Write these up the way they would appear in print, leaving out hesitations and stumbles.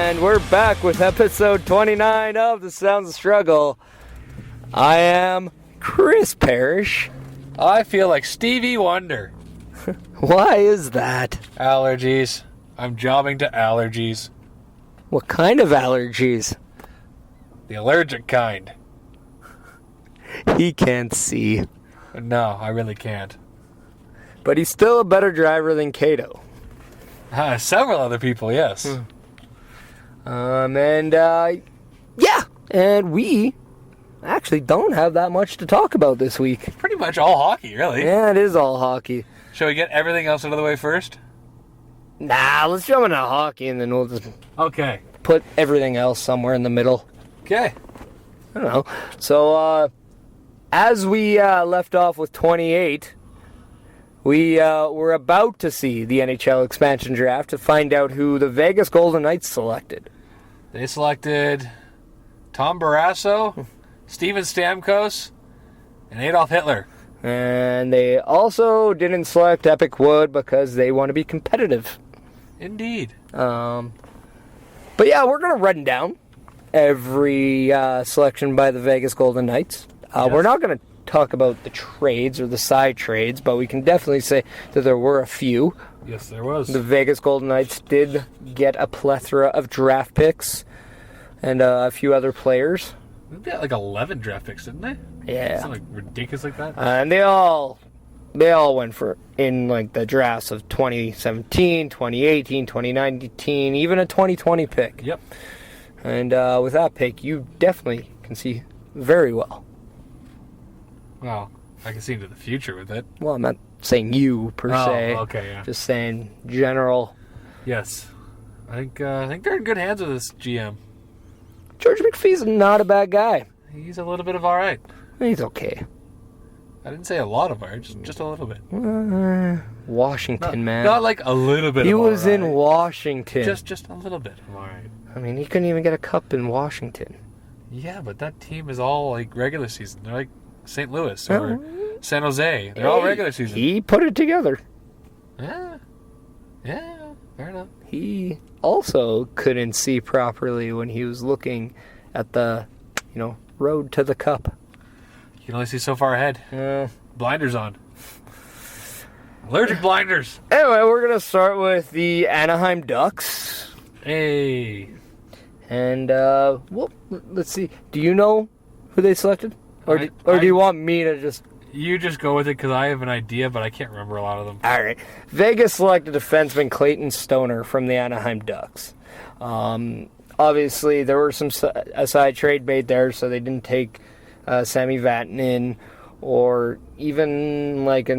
And we're back with episode 29 of The Sounds of Struggle. I am Chris Parrish. I feel like Stevie Wonder. Why is that? Allergies. I'm jobbing to allergies. What kind of allergies? The allergic kind. He can't see. No, I really can't. But he's still a better driver than Kato. Several other people, yes. And we actually don't have that much to talk about this week. Pretty much all hockey, really. Yeah, it is all hockey. Shall we get everything else out of the way first? Nah, let's jump into hockey and then we'll just Okay. put everything else somewhere in the middle. Okay. I don't know. So, as we left off with 28, we were about to see the NHL expansion draft to find out who the Vegas Golden Knights selected. They selected Tom Barrasso, Steven Stamkos, and Adolf Hitler. And they also didn't select Epic Wood because they want to be competitive. Indeed. But yeah, we're going to run down every selection by the Vegas Golden Knights. Yes. We're not going to talk about the trades or the side trades, but we can definitely say that there were a few. Yes, there was. The Vegas Golden Knights did get a plethora of draft picks and a few other players. They got like 11 draft picks, didn't they? Yeah. Something like ridiculous like that. And they all went for in like the drafts of 2017, 2018, 2019, even a 2020 pick. Yep. And with that pick, you definitely can see very well. Well, I can see into the future with it. Well, I'm not saying you per se. Okay, yeah. Just saying general. Yes. I think they're in good hands with this GM. George McPhee's not a bad guy. He's a little bit of all right. He's okay. I didn't say a lot of art, just a little bit. Washington, man. Not like a little bit He of was all in right. Washington. Just a little bit of all right. I mean, he couldn't even get a cup in Washington. Yeah, but that team is all like regular season. They're like St. Louis or San Jose. They're all regular season. He put it together. Yeah, fair enough. He also couldn't see properly when he was looking at the, road to the cup. You can only see so far ahead. Blinders on. Allergic blinders. Anyway, we're going to start with the Anaheim Ducks. Hey. And, let's see. Do you know who they selected? Or do you want me to just... You just go with it because I have an idea, but I can't remember a lot of them. All right. Vegas selected defenseman Clayton Stoner from the Anaheim Ducks. Obviously, there were a side trade made there, so they didn't take Sami Vatanen or even like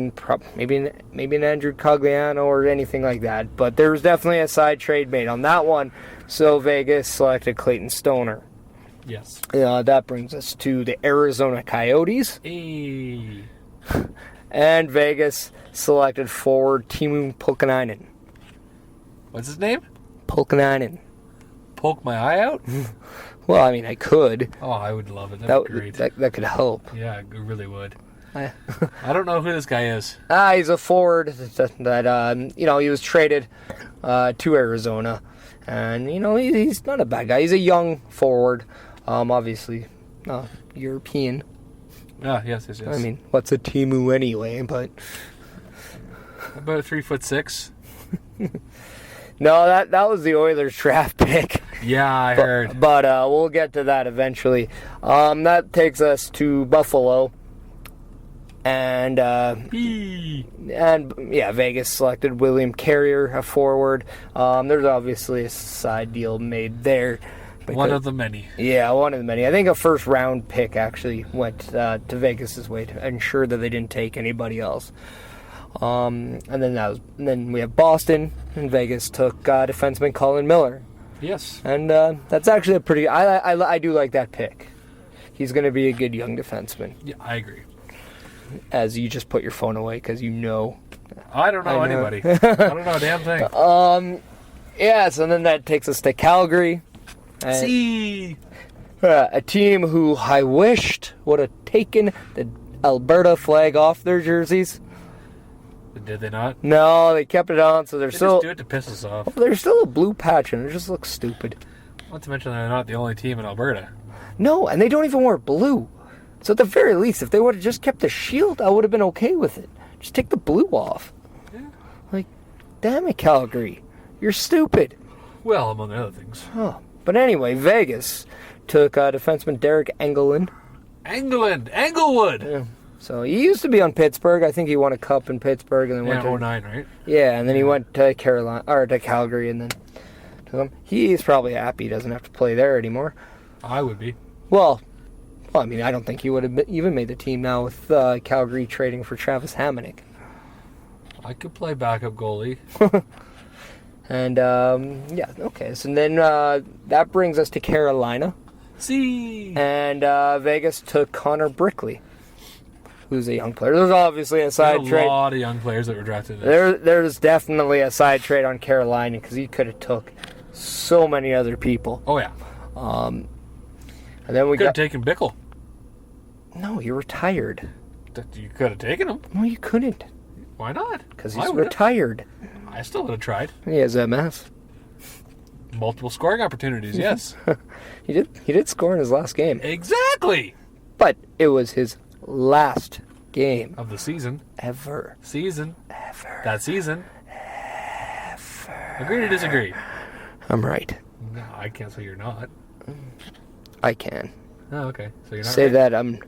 maybe an Andrew Cogliano or anything like that. But there was definitely a side trade made on that one, so Vegas selected Clayton Stoner. Yes. That brings us to the Arizona Coyotes. Hey. And Vegas selected forward Timu Pulkkinen. What's his name? Pulkkinen. Poke my eye out? Well, I mean, I could. Oh, I would love it. That'd be great. That could help. Yeah, it really would. I don't know who this guy is. He's a forward that he was traded to Arizona. And, he's not a bad guy. He's a young forward. Obviously, European. Yes. I mean, what's a Timu anyway, but... About 3'6". No, that was the Oilers draft pick. Yeah, I heard. But we'll get to that eventually. That takes us to Buffalo. And Vegas selected William Carrier, a forward. There's obviously a side deal made there. One of the many. Yeah, one of the many. I think a first round pick actually went to Vegas' way to ensure that they didn't take anybody else. And then we have Boston, and Vegas took defenseman Colin Miller. Yes. And that's actually a pretty... I do like that pick. He's going to be a good young defenseman. Yeah, I agree. As you just put your phone away because you know... I don't know anybody. I don't know a damn thing. So then that takes us to Calgary. See? A team who I wished would have taken the Alberta flag off their jerseys. Did they not? No, they kept it on, so they're still... just do it to piss us off. There's still a blue patch, and it just looks stupid. Not to mention they're not the only team in Alberta. No, and they don't even wear blue. So at the very least, if they would have just kept the shield, I would have been okay with it. Just take the blue off. Yeah. Like, damn it, Calgary. You're stupid. Well, among other things. Oh. But anyway, Vegas took defenseman Derek Engelland. Englewood! Yeah. So he used to be on Pittsburgh. I think he won a cup in Pittsburgh and then went to 09, right? Yeah, and then he went to to Calgary and then to them. He's probably happy he doesn't have to play there anymore. I would be. Well, I mean, I don't think he would have even made the team now with Calgary trading for Travis Hamonic. I could play backup goalie. And, yeah, okay. So then that brings us to Carolina. See. And Vegas took Connor Brickley, who's a young player. There's obviously a side trade. A lot of young players that were drafted. There's definitely a side trade on Carolina because he could have took so many other people. Oh, yeah. And then we could have taken Bickle. No, he retired. You could have taken him. No, you couldn't. Why not? Because he's retired. I still would have tried. He has MS. Multiple scoring opportunities, yes. He did score in his last game. Exactly. But it was his last game. Of the season. Ever. That season. Agree to disagree? I'm right. No, I can't say you're not. I can. Oh, okay. So you're not say right. that I'm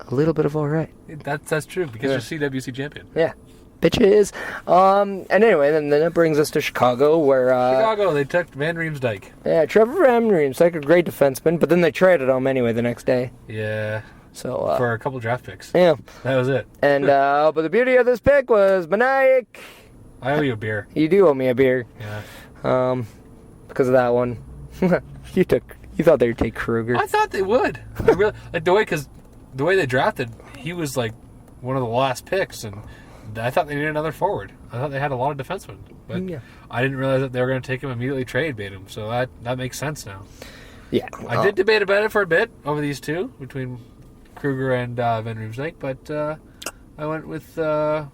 a little bit of all right. That's true because you're CWC champion. Yeah. Bitches. And anyway, then it brings us to Chicago where... they took Van Riemsdyk. Yeah, Trevor Van Riemsdyk, a great defenseman, but then they traded him anyway the next day. Yeah. So for a couple draft picks. Yeah. That was it. And but the beauty of this pick was Maniac. I owe you a beer. You do owe me a beer. Yeah. Because of that one. You thought they would take Kruger. I thought they would. I really like the way they drafted. He was like one of the last picks, and I thought they needed another forward. I thought they had a lot of defensemen, but I didn't realize that they were going to take him immediately, trade bait him. So that makes sense now. Yeah, I did debate about it for a bit over these two between Kruger and Van Riemsdyk, but I went with a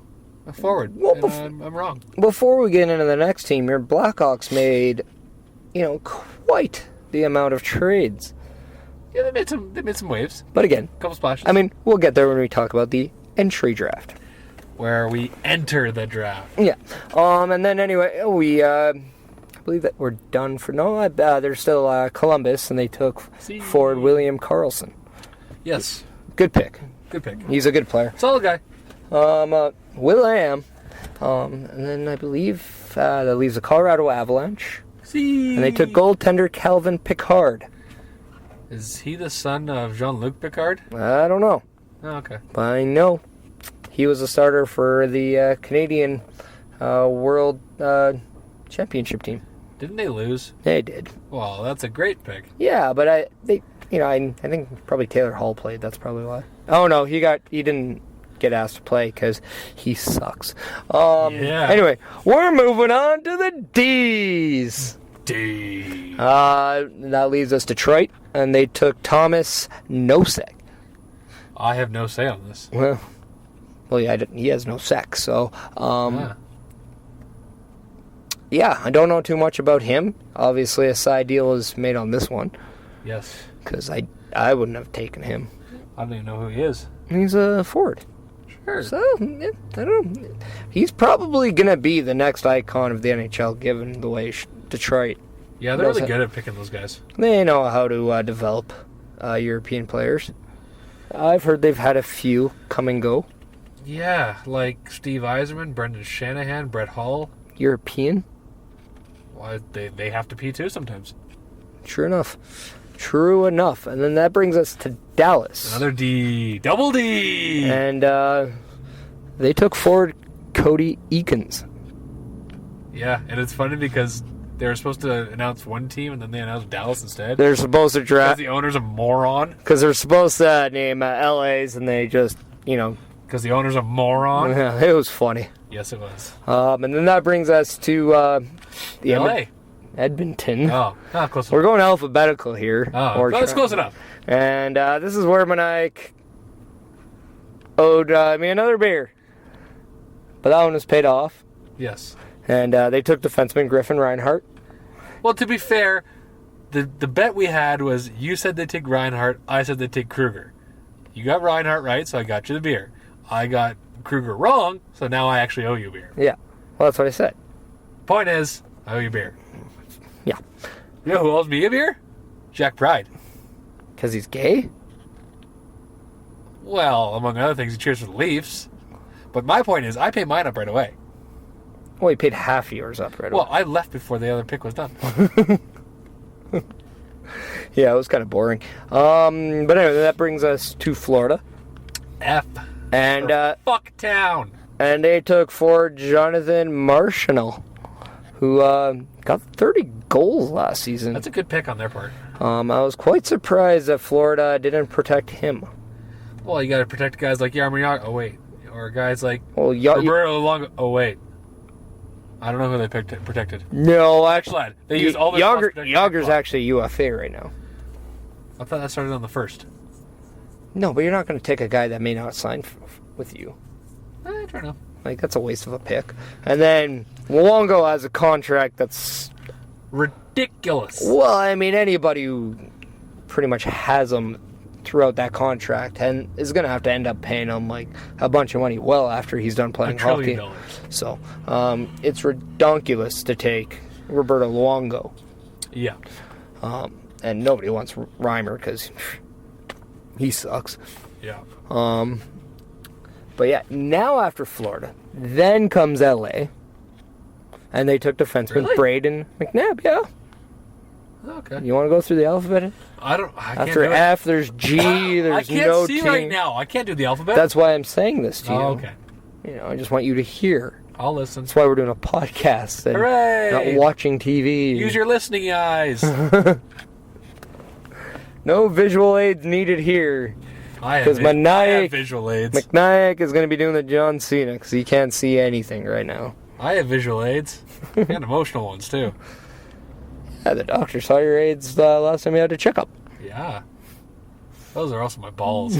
forward. Well, and I'm wrong. Before we get into the next team, your Blackhawks made, quite the amount of trades. Yeah, they made some waves. But again, a couple splashes. I mean, we'll get there when we talk about the entry draft, where we enter the draft. Yeah. And then anyway, we I believe that we're done for. No, there's still Columbus, and they took forward William Karlsson. Yes. Good pick. Good pick. He's a good player. Solid guy. Will.i.am. And then I believe that leaves the Colorado Avalanche. See. And they took goaltender Calvin Pickard. Is he the son of Jean-Luc Picard? I don't know. Oh, okay. But I know he was a starter for the Canadian World Championship team. Didn't they lose? They did. Well, that's a great pick. Yeah, but I think probably Taylor Hall played. That's probably why. Oh no, he didn't get asked to play because he sucks. Anyway, we're moving on to the D's. That leaves us Detroit, and they took Thomas Nosek. I have no say on this. Well, yeah, he has no sex, so yeah, I don't know too much about him. Obviously, a side deal is made on this one. Yes, because I wouldn't have taken him. I don't even know who he is. He's a forward. Sure. So I don't know. He's probably gonna be the next icon of the NHL, given the way Detroit. Yeah, they're really good at picking those guys. They know how to develop European players. I've heard they've had a few come and go. Yeah, like Steve Yzerman, Brendan Shanahan, Brett Hull. European? Well, they have to pee too sometimes. True enough. And then that brings us to Dallas. Another D. Double D! And they took forward Cody Eakins. Yeah, and it's funny because they were supposed to announce one team, and then they announced Dallas instead. They're supposed to draft... Because the owner's a moron. Because they're supposed to name LA's, and they just, Because the owner's a moron. Yeah, it was funny. Yes, it was. And then that brings us to the LA. Edmonton. Oh, not close enough. We're going alphabetical here. Oh, that's close enough. And this is where Mike owed me another beer. But that one was paid off. Yes. And they took defenseman Griffin Reinhart. Well, to be fair, the bet we had was you said they'd take Reinhardt, I said they'd take Kruger. You got Reinhardt right, so I got you the beer. I got Kruger wrong, so now I actually owe you a beer. Yeah. Well, that's what I said. Point is, I owe you a beer. Yeah. You know who owes me a beer? Jack Pride. Because he's gay? Well, among other things, he cheers for the Leafs. But my point is, I pay mine up right away. Well, he paid half yours up right Well, away. I left before the other pick was done. Yeah, it was kind of boring. But anyway, that brings us to Florida. And fuck town. And they took forward Jonathan Marchand, who got 30 goals last season. That's a good pick on their part. I was quite surprised that Florida didn't protect him. Well, you got to protect guys like Jaromir Jagr. Oh wait, or guys like Roberto Luongo. Oh wait, I don't know who they protected. No, actually, Glad. They use all their Jagr's actually UFA right now. I thought that started on the 1st. No, but you're not going to take a guy that may not sign with you. Fair enough. Like, that's a waste of a pick. And then Luongo has a contract that's ridiculous. Well, I mean, anybody who pretty much has him throughout that contract and is going to have to end up paying him like a bunch of money well after he's done playing hockey. $1 trillion. So it's redonkulous to take Roberto Luongo. Yeah. And nobody wants Reimer because he sucks. Yeah. But yeah, now after Florida, then comes LA, and they took defenseman Braden McNabb. Yeah. Okay. You want to go through the alphabet? I can't After do it. F, there's G. There's I can't no see T. right now. I can't do the alphabet. That's why I'm saying this to you. Oh, okay. You know, I just want you to hear. I'll listen. That's why we're doing a podcast and Hooray! not watching TV. Use your listening eyes. No visual aids needed here. I have visual aids. McNabb is going to be doing the John Cena because he can't see anything right now. I have visual aids. And emotional ones, too. Yeah, the doctor saw your aids last time you had a checkup. Yeah. Those are also my balls.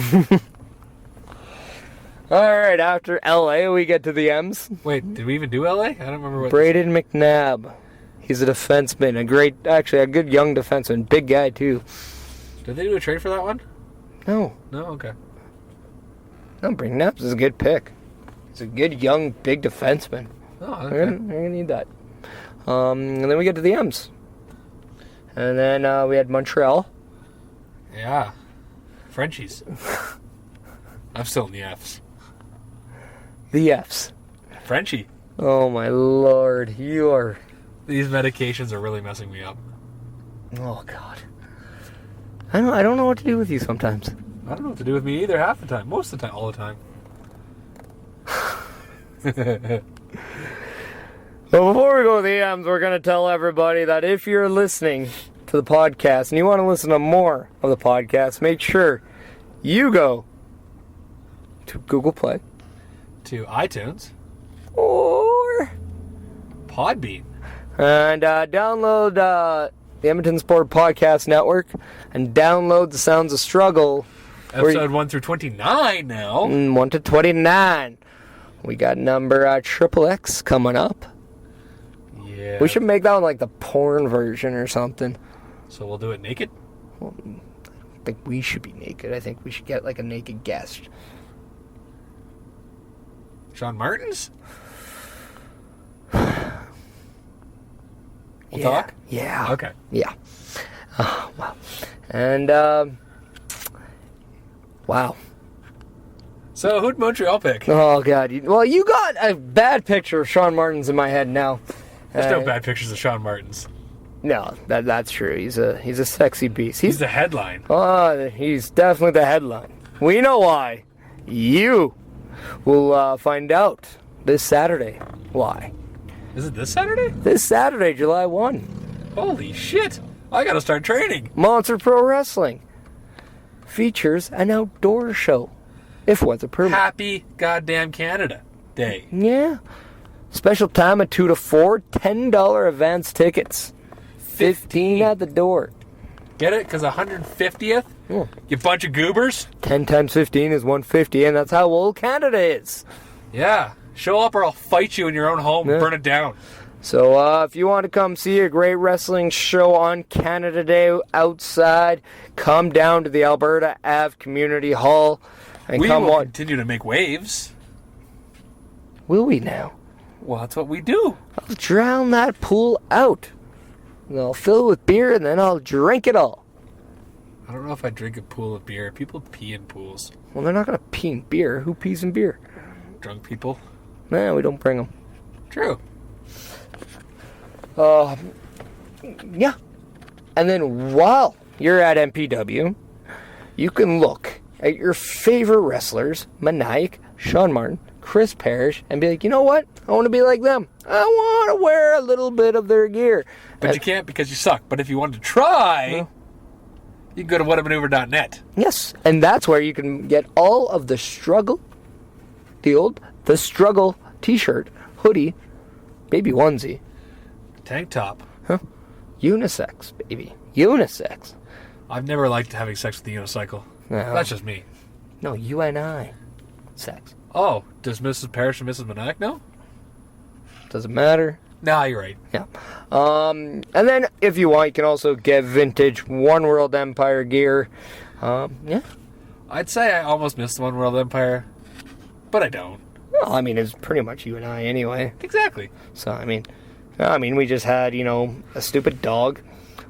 Alright, after LA, we get to the M's. Wait, did we even do LA? I don't remember what. Braden McNabb. He's a defenseman. A good young defenseman. Big guy, too. Did they do a trade for that one? No. No? Okay. No, Braden McNabb is a good pick. He's a good, young, big defenseman. Oh, okay. We're gonna need that. And then we get to the M's. And then we had Montreal. Yeah. Frenchies. I'm still in the F's. The F's. Frenchie. Oh my lord, you are... These medications are really messing me up. Oh god. I don't know what to do with you sometimes. I don't know what to do with me either half the time. Most of the time. All the time. Well, before we go to the M's, we're going to tell everybody that if you're listening to the podcast and you want to listen to more of the podcast, make sure you go to Google Play. To iTunes. Or Podbean. And download the Edmonton Sport Podcast Network and download The Sounds of Struggle. Episode 1 through 29 now. 1 to 29. We got number XXX coming up. Yeah. We should make that one like the porn version or something. So we'll do it naked? Well, I don't think we should be naked. I think we should get like a naked guest. Sean Martins? We'll Yeah. talk? Yeah. Okay. Yeah. Oh, wow. And, wow. So, who'd Montreal pick? Oh, God. You got a bad picture of Sean Martins in my head now. There's no bad pictures of Sean Martins. No, that's true. He's a sexy beast. He's the headline. Oh, he's definitely the headline. We know why. You will find out this Saturday why. Is it this Saturday? This Saturday, July 1. Holy shit. I gotta start training. Monster Pro Wrestling features an outdoor show, if weather permits. Happy goddamn Canada Day. Yeah. Special time at 2 to 4, $10 advance tickets. 15 at the door. Get it? Because 150th? Yeah. You bunch of goobers? 10 times 15 is 150, and that's how old Canada is. Yeah. Show up or I'll fight you in your own home and burn it down. So if you want to come see a great wrestling show on Canada Day outside, come down to the Alberta Ave Community Hall. And we come will on. continue to make waves. Will we now? Well, that's what we do. I'll drown that pool out. And I'll fill it with beer, and then I'll drink it all. I don't know if I drink a pool of beer. People pee in pools. Well, they're not going to pee in beer. Who pees in beer? Drunk people. Nah, we don't bring them. True. Yeah. And then while you're at MPW, you can look at your favorite wrestlers, Maniac, Sean Martin, Chris Parrish, and be like, you know what? I want to be like them. I want to wear a little bit of their gear. But you can't because you suck. But if you wanted to try, you can go to whatamaneuver.net. Yes, and that's where you can get all of the struggle, the struggle t-shirt, hoodie, baby onesie. Tank top. Unisex, baby. Unisex. I've never liked having sex with the unicycle. No. That's just me. No, you and I. Sex. Oh, does Mrs. Parrish and Mrs. Maniac know? Doesn't matter. Nah, you're right. Yeah. And then, if you want, you can also get vintage One World Empire gear. Yeah. I'd say I almost missed One World Empire, but I don't. Well, I mean, it's pretty much you and I anyway. Exactly. So, I mean, we just had, a stupid dog.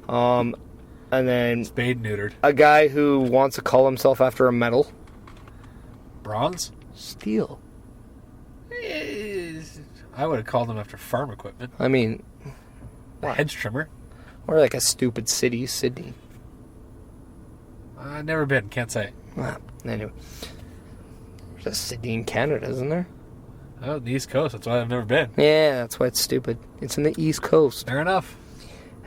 And then Spayed, neutered. a guy who wants to call himself after a metal. Bronze? Steel. I would have called them after farm equipment. I mean, A hedge trimmer. or like a stupid city, Sydney. I've never been, can't say. Well, anyway. There's a Sydney in Canada, isn't there? Oh, the East Coast, that's why I've never been. Yeah, that's why it's stupid. It's in the East Coast. Fair enough.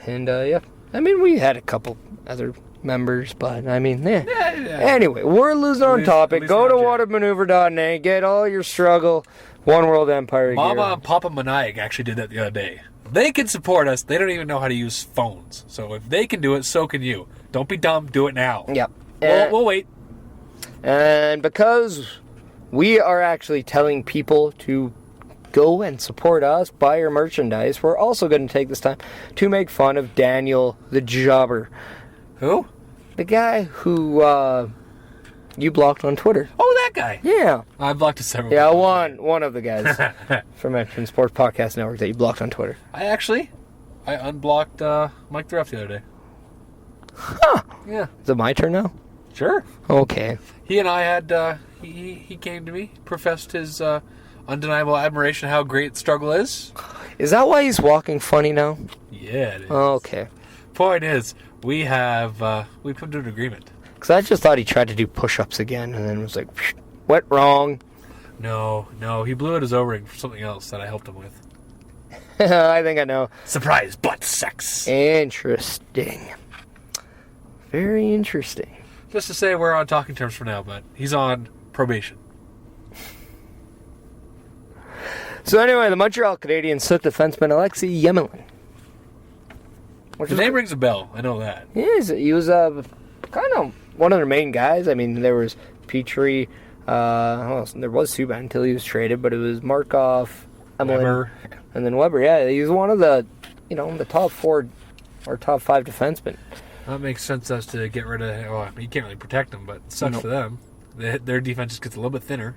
And, yeah. I mean, we had a couple other members, but, I mean, yeah. Yeah. Anyway, we're losing on topic. least Go we're to not watermaneuver.net. Get all your struggle. One World Empire Mama gear. and Papa Maniac actually did that the other day. They can support us. They don't even know how to use phones. So if they can do it, so can you. Don't be dumb. Do it now. Yep. We'll wait. And because we are actually telling people to go and support us, buy our merchandise, we're also going to take this time to make fun of Daniel the Jobber. Who? The guy who you blocked on Twitter. Oh, that guy. Yeah. I blocked it several Yeah, times. one of the guys from Action Sports Podcast Network that you blocked on Twitter. I unblocked Mike the Ref the other day. Huh. Yeah. Is it my turn now? Sure. Okay. He and I had, he came to me, professed his undeniable admiration of how great struggle is. Is that why he's walking funny now? Yeah, it is. Okay. Point is, we've come to an agreement. Because I just thought he tried to do push-ups again and then was like, what wrong? No, he blew out his O-ring for something else that I helped him with. I think I know. Surprise butt sex. Interesting. Very interesting. Just to say we're on talking terms for now, but he's on probation. So anyway, the Montreal Canadiens took defenseman Alexei Yemelin. The name rings a bell. I know that. He was kind of one of their main guys. I mean, there was Petrie. There was Subban until he was traded, but it was Markov, Emelin, Weber. and then Weber. Yeah, he was one of the, the top 4 or top 5 defensemen. That makes sense as to get rid of... Well, you can't really protect them, but it sucks for them. Their defense just gets a little bit thinner.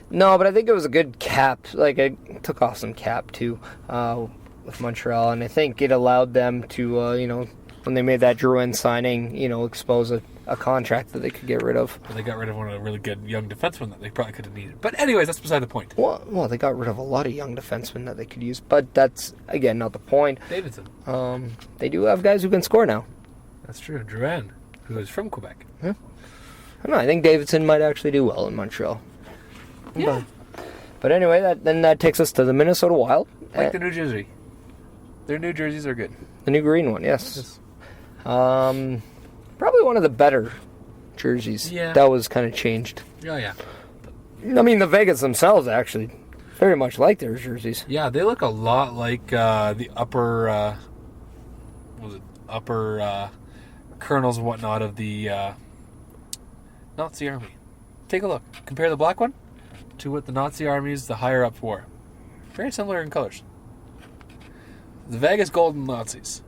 No, but I think it was a good cap. Like, I took off some cap, too, with Montreal, and I think it allowed them to, when they made that Drouin signing, expose a contract that they could get rid of. But they got rid of one of the really good young defensemen that they probably could have needed. But anyways, that's beside the point. Well, they got rid of a lot of young defensemen that they could use, but that's, again, not the point. Davidson. They do have guys who can score now. That's true. Drouin, who is from Quebec. Yeah. I don't know. I think Davidson might actually do well in Montreal. Yeah. But anyway, that takes us to the Minnesota Wild. Like the New Jersey. Their New Jerseys are good. The new green one, yes. Probably one of the better jerseys. Yeah. That was kind of changed. Oh, yeah. I mean, the Vegas themselves actually very much like their jerseys. Yeah, they look a lot like the upper colonels and whatnot of the Nazi army. Take a look. Compare the black one to what the Nazi armies, the higher ups wore. Very similar in colors. The Vegas Golden Nazis.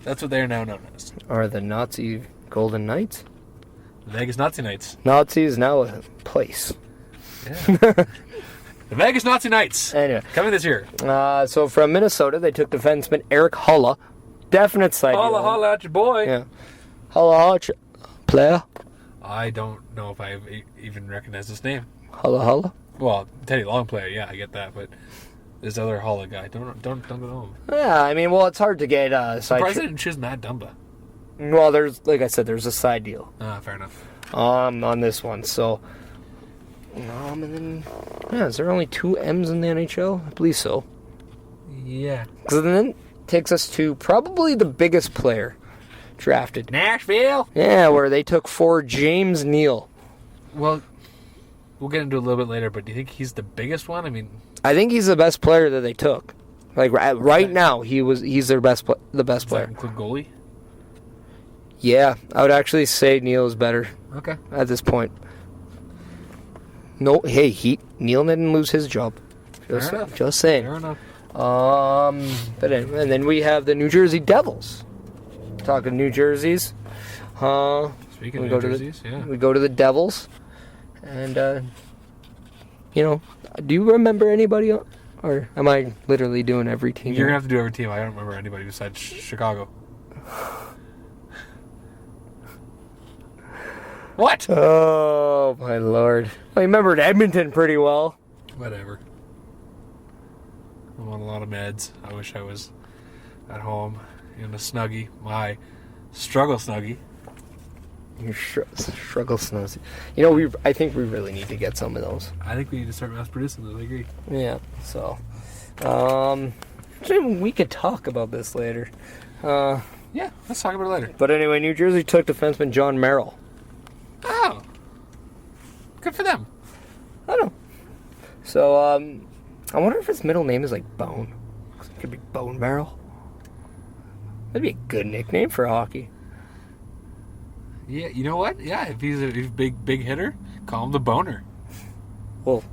That's what they are now known as. Are the Nazi Golden Knights? The Vegas Nazi Knights. Nazi is now a place. Yeah. The Vegas Nazi Knights. Anyway. Coming this year. So from Minnesota, they took defenseman Eric Holla. Definite side. Holla at your boy. Yeah. Holla, player. I don't know if I even recognize this name. Holla. Well, Teddy Long player, yeah, I get that, but this other Holla guy, don't know him. Yeah, I mean, well, it's hard to get side. Surprised they didn't choose Matt Dumba. Well, like I said, there's a side deal. Fair enough. On this one, so. And then, is there only 2 M's in the NHL? I believe so. Yeah. So then it takes us to probably the biggest player drafted. Nashville? Yeah, where they took for James Neal. Well, we'll get into it a little bit later, but do you think he's the biggest one? I mean, I think he's the best player that they took. Like right now, he's their the best player. Does that include goalie? Yeah, I would actually say Neal is better. Okay. At this point. No, hey, Neal didn't lose his job. Just saying. Fair enough. But anyway, and then we have the New Jersey Devils. Talking New Jerseys. Speaking of New Jerseys, we go to the Devils, and do you remember anybody, or am I literally doing every team? You're gonna have to do every team. I don't remember anybody besides Chicago. What? Oh my lord! I remembered Edmonton pretty well. Whatever. I'm on a lot of meds. I wish I was at home in a Snuggie, my struggle Snuggie. Your struggle Snuggie. I think we really need to get some of those. I think we need to start mass producing those. I agree. Yeah. So, we could talk about this later. Yeah, let's talk about it later. But anyway, New Jersey took defenseman John Merrill. Oh, good for them. I don't know. So, I wonder if his middle name is like Bone. It could be Bone Barrel. That'd be a good nickname for hockey. Yeah, you know what? Yeah, if he's a big hitter, call him the Boner. Well,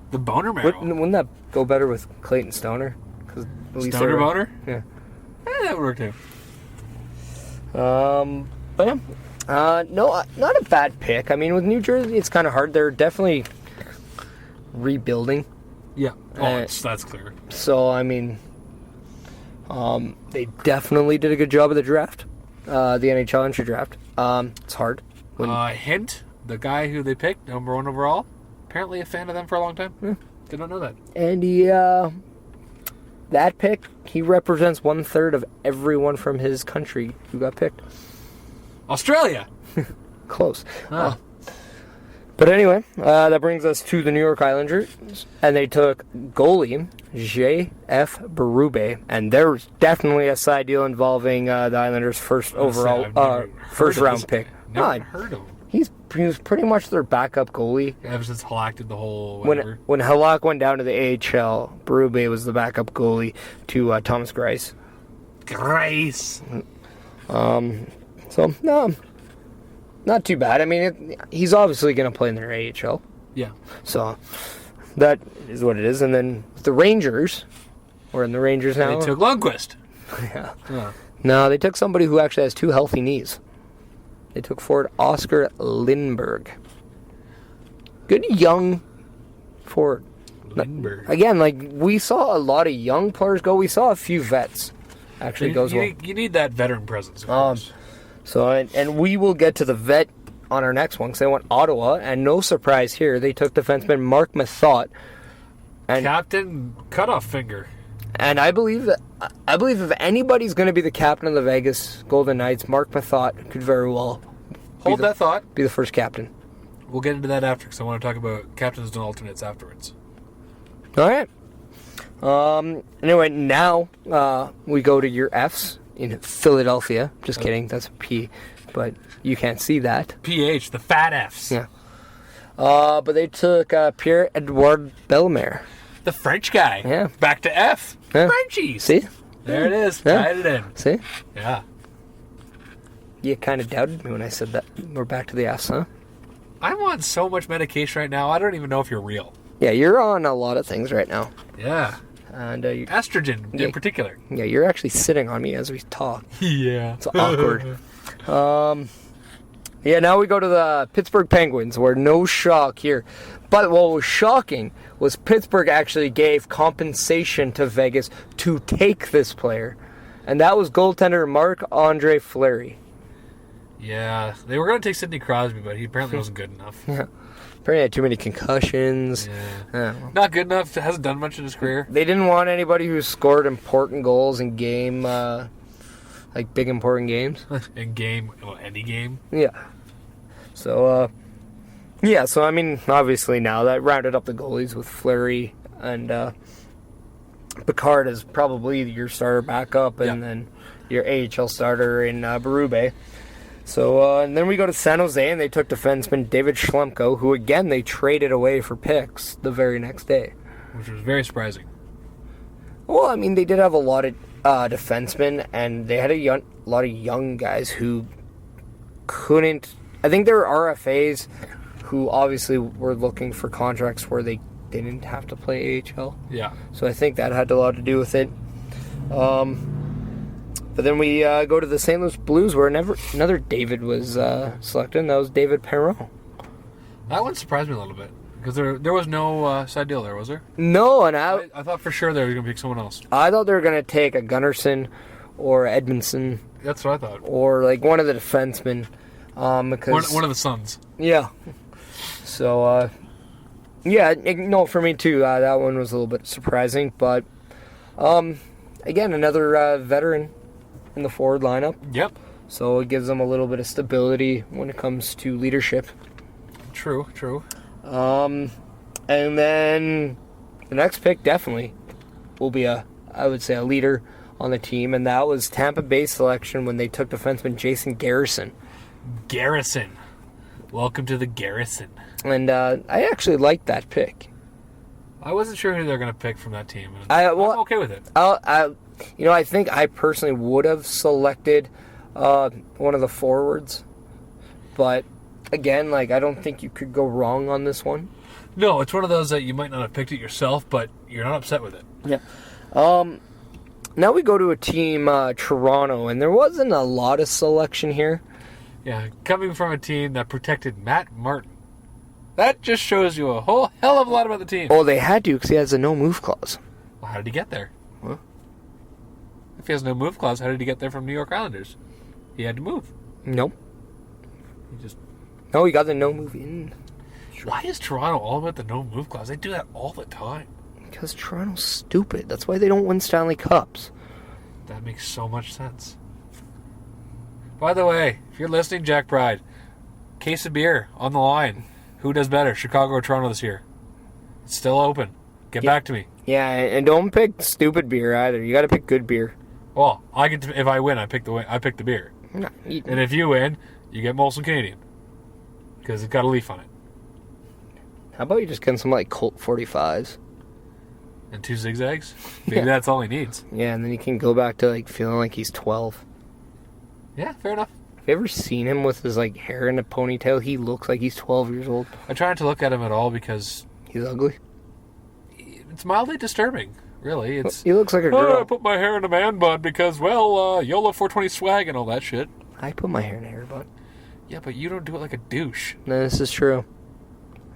the Boner Merrill. Wouldn't that go better with Clayton Stoner? Stoner Boner? Yeah. That would work too. But yeah. No, not a bad pick. I mean, with New Jersey, it's kind of hard. They're definitely rebuilding. Yeah. That's clear. So, I mean, they definitely did a good job of the draft. The NHL entry draft. It's hard. Hint, the guy who they picked, number 1 overall, apparently a fan of them for a long time. Yeah. Did not know that. And that pick, he represents 1/3 of everyone from his country who got picked. Australia! Close. Oh. But anyway, that brings us to the New York Islanders, and they took goalie J.F. Berube, and there's definitely a side deal involving the Islanders' first round pick. Never heard of him. He was pretty much their backup goalie. Ever since Halak did the whole whatever. When Halak went down to the AHL, Berube was the backup goalie to Thomas Greiss. Greiss. So, no, not too bad. I mean, he's obviously going to play in their AHL. Yeah. So, that is what it is. And then the Rangers, we're in the Rangers now. They took Lundqvist. Yeah. No, they took somebody who actually has 2 healthy knees. They took forward Oscar Lindberg. Good young forward. Lindberg. Again, we saw a lot of young players go. We saw a few vets actually goes well. You need that veteran presence, of course. So, and we will get to the vet on our next one because they went Ottawa, and no surprise here, they took defenseman Mark Methot. And Captain Cutoff Finger. And I believe if anybody's going to be the captain of the Vegas Golden Knights, Mark Methot could very well hold that thought. Be the first captain. We'll get into that after because I want to talk about captains and alternates afterwards. All right. Anyway, now we go to your Fs in Philadelphia. Just kidding, that's a P, but you can't see that. PH, the fat Fs. Yeah. But they took Pierre-Edouard Bellemare. The French guy. Yeah. Back to F. Yeah. Frenchies. See? There it is. Yeah. Tied it in. See? Yeah. You kind of doubted me when I said that. We're back to the Fs, huh? I'm on so much medication right now, I don't even know if you're real. Yeah, you're on a lot of things right now. Yeah. And estrogen in particular. Yeah, you're actually sitting on me as we talk. Yeah. It's awkward. Yeah, now we go to the Pittsburgh Penguins, where no shock here. But what was shocking was Pittsburgh actually gave compensation to Vegas to take this player. And that was goaltender Marc-Andre Fleury. Yeah, they were going to take Sidney Crosby, but he apparently wasn't good enough. Yeah. Apparently had too many concussions. Yeah. Not good enough. Hasn't done much in his career. They didn't want anybody who scored important goals in game, like big important games. In game, well, any game. Yeah. So, so I mean, obviously now that rounded up the goalies with Fleury and Picard is probably your starter backup, and then your AHL starter in Berube. So, and then we go to San Jose, and they took defenseman David Schlemko, who again they traded away for picks the very next day. Which was very surprising. Well, I mean, they did have a lot of defensemen, and they had a lot of young guys who couldn't. I think there were RFAs who obviously were looking for contracts where they didn't have to play AHL. Yeah. So I think that had a lot to do with it. But then we go to the St. Louis Blues, where another David was selected, and that was David Perron. That one surprised me a little bit, because there was no side deal there, was there? No, and I thought for sure they were going to pick someone else. I thought they were going to take a Gunnarsson or Edmondson. That's what I thought. Or like one of the defensemen. Because one of the Suns. Yeah. So, no, for me too. That one was a little bit surprising, but again, another veteran in the forward lineup. Yep. So it gives them a little bit of stability when it comes to leadership. True. And then the next pick definitely will be I would say a leader on the team, and that was Tampa Bay's selection when they took defenseman Jason Garrison. Garrison. Welcome to the Garrison. And I actually liked that pick. I wasn't sure who they were going to pick from that team. I'm okay with it. I think I personally would have selected one of the forwards. But, again, I don't think you could go wrong on this one. No, it's one of those that you might not have picked it yourself, but you're not upset with it. Yeah. Now we go to a team, Toronto, and there wasn't a lot of selection here. Yeah, coming from a team that protected Matt Martin. That just shows you a whole hell of a lot about the team. Oh, they had to, because he has a no-move clause. Well, how did he get there? Huh? If he has no move clause, how did he get there from New York Islanders? He had to move. Nope. He got the no-move in. Why is Toronto all about the no-move clause? They do that all the time. Because Toronto's stupid. That's why they don't win Stanley Cups. That makes so much sense. By the way, if you're listening, Jack Pride, case of beer on the line. Who does better, Chicago or Toronto this year? It's still open. Get back to me. Yeah, and don't pick stupid beer either. You got to pick good beer. Well, if I win, I pick the beer. No, and if you win, you get Molson Canadian. Because it's got a leaf on it. How about you just get some Colt 45s? And 2 zigzags? Maybe that's all he needs. Yeah, and then you can go back to feeling like he's 12. Yeah, fair enough. Have you ever seen him with his hair in a ponytail? He looks like he's 12 years old. I try not to look at him at all because he's ugly. It's mildly disturbing, really. He looks like a girl. I put my hair in a man bun because, YOLO 420 swag and all that shit. I put my hair in a hair bun. Yeah, but you don't do it like a douche. No, this is true.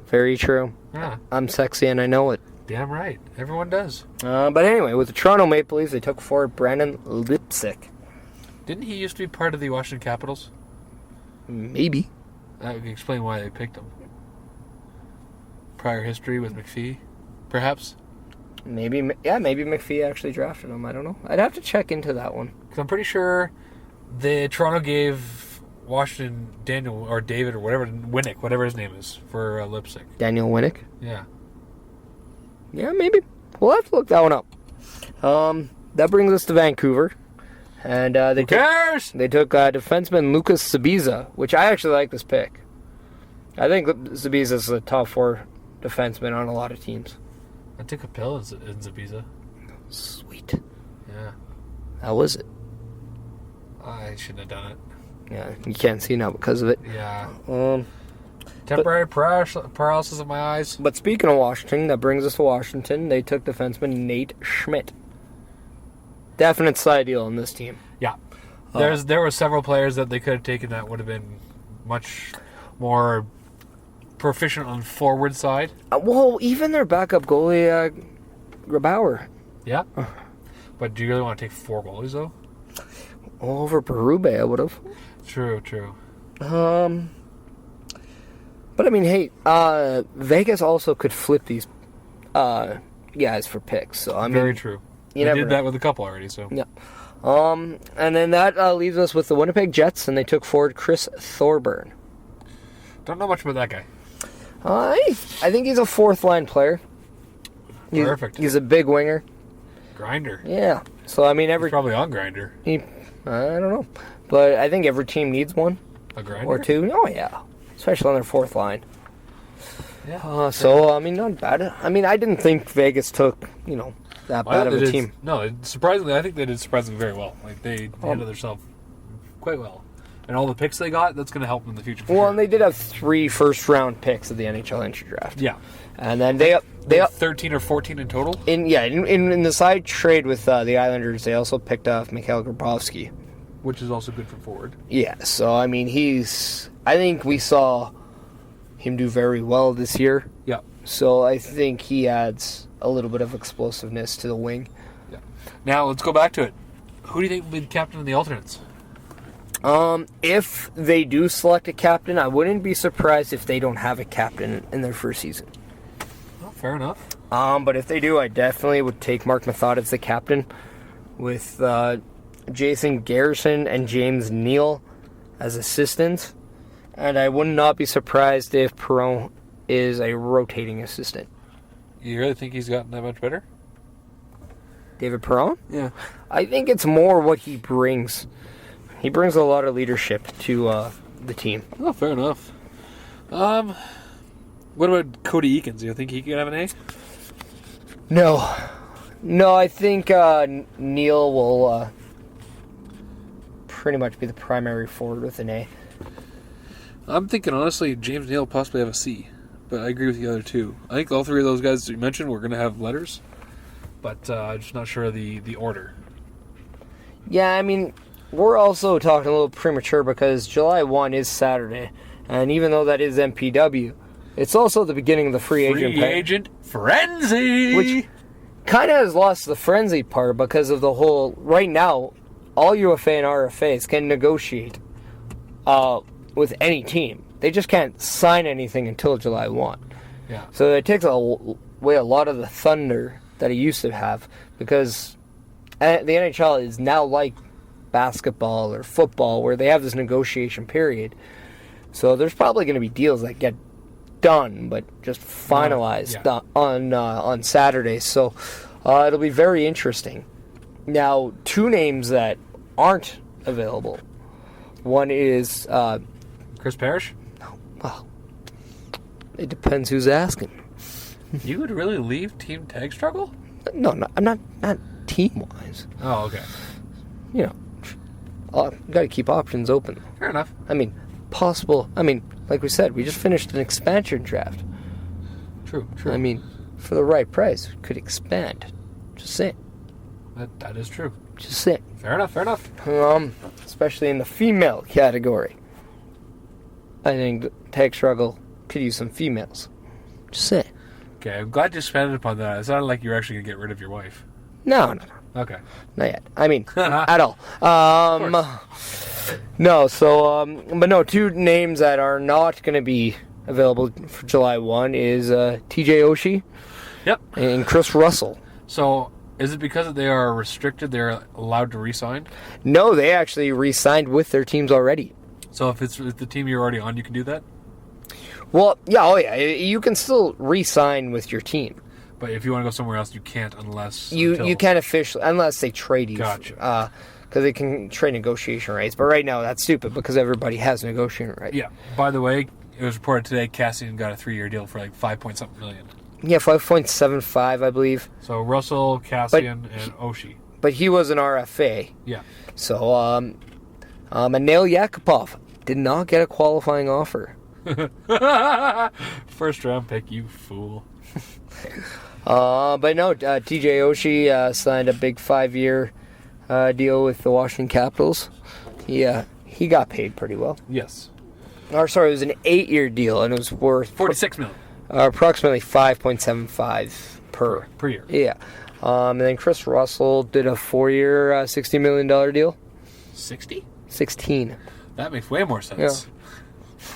Very true. Yeah. I'm sexy and I know it. Damn right. Everyone does. But anyway, with the Toronto Maple Leafs, they took forward Brandon Lipsick. Didn't he used to be part of the Washington Capitals? Maybe. That would explain why they picked him. Prior history with McPhee, perhaps? Maybe McPhee actually drafted him. I don't know. I'd have to check into that one. Because I'm pretty sure Toronto gave Washington Daniel, or David, or Winnick, whatever his name is, for Lipsick. Daniel Winnick? Yeah. Yeah, maybe. We'll have to look that one up. That brings us to Vancouver. And Who cares? They took defenseman Lucas Sabiza, which I actually like this pick. I think Sabiza is a top 4 defenseman on a lot of teams. I took a pill in Zabiza. Sweet. Yeah. How was it? I shouldn't have done it. Yeah, you can't see now because of it. Yeah. Temporary paralysis of my eyes. But speaking of Washington, that brings us to Washington. They took defenseman Nate Schmidt. Definite side deal on this team. Yeah. There were several players that they could have taken that would have been much more proficient on forward side. Well, even their backup goalie, Grabauer. Yeah. But do you really want to take 4 goalies, though? Over Berube, I would have. True. But I mean, hey, Vegas also could flip these guys for picks. So I mean, very true. They did that with a couple already. So yeah. And then that leaves us with the Winnipeg Jets, and they took forward Chris Thorburn. Don't know much about that guy. I think he's a 4th-line player. Perfect. He's a big winger. Grinder. Yeah. So I mean, He's probably on Grinder. I don't know, but I think every team needs one. A Grinder or 2. Oh yeah, especially on their 4th line. Yeah. So I mean, not bad. I mean, I didn't think Vegas took that bad of a team. No, surprisingly, I think they did surprisingly very well. Like they handled themselves quite well, and all the picks they got, that's going to help them in the future. Well, and they did have 3 first-round picks of the NHL entry draft. Yeah, and then they 13 or 14 in total. In the side trade with the Islanders, they also picked up Mikhail Grabowski, which is also good for forward. Yeah, so I mean, I think we saw him do very well this year. Yeah. So I think he adds a little bit of explosiveness to the wing. Yeah. Now let's go back to it. Who do you think will be the captain of the alternates? If they do select a captain, I wouldn't be surprised if they don't have a captain in their first season. Well, fair enough. But if they do, I definitely would take Mark Method as the captain, with Jason Garrison and James Neal as assistants. And I would not be surprised if Perron is a rotating assistant. You really think he's gotten that much better? David Perron? Yeah. I think it's more what he brings. He brings a lot of leadership to the team. Oh, fair enough. What about Cody Eakins? Do you think he could have an A? No, I think Neal will pretty much be the primary forward with an A. I'm thinking, honestly, James Neal possibly have a C. But I agree with the other 2. I think all 3 of those guys that you mentioned were going to have letters. But I'm just not sure of the order. Yeah, I mean, we're also talking a little premature because July 1 is Saturday. And even though that is MPW, it's also the beginning of the free agent frenzy! Which kind of has lost the frenzy part because of the whole... Right now, all UFA and RFAs can negotiate with any team. They just can't sign anything until July 1. Yeah. So it takes away a lot of the thunder that he used to have, because the NHL is now like basketball or football where they have this negotiation period. So there's probably going to be deals that get done but just finalized on Saturday. So it'll be very interesting. Now, 2 names that aren't available. One is... Chris Parrish? Well, it depends who's asking. You would really leave Team Tag Struggle? No, I'm not team-wise. Oh, okay. Got to keep options open. Fair enough. I mean, possible... I mean, like we said, we just finished an expansion draft. True. I mean, for the right price, we could expand. Just saying. That is true. Just saying. Fair enough. Especially in the female category. I think Tag Struggle could use some females. Just saying. Okay, I'm glad you expanded upon that. It sounded like you were actually going to get rid of your wife. No. Okay. Not yet. I mean, at all. No, so, but no, 2 names that are not going to be available for July 1 is TJ Oshie. Yep. And Chris Russell. So, is it because they are restricted, they're allowed to re-sign? No, they actually re-signed with their teams already. So if it's the team you're already on, you can do that? Well, yeah, you can still re-sign with your team. But if you want to go somewhere else, you can't unless... You can't officially, unless they trade you. Gotcha. Because they can trade negotiation rights. But right now, that's stupid because everybody has negotiation rights. Yeah. By the way, it was reported today Cassian got a 3-year deal for like 5-point-something million. Yeah, 5.75, I believe. So Russell, Cassian, and Oshie. But he was an RFA. Yeah. So, Anil Yakupov did not get a qualifying offer. First round pick, you fool. But no, TJ Oshie signed a big 5-year deal with the Washington Capitals. He got paid pretty well. Yes. Or sorry, it was an 8-year deal, and it was worth $46 million. Approximately 5.75 per year. Yeah. And then Chris Russell did a 4-year, $60 million deal. 60? 16. That makes way more sense.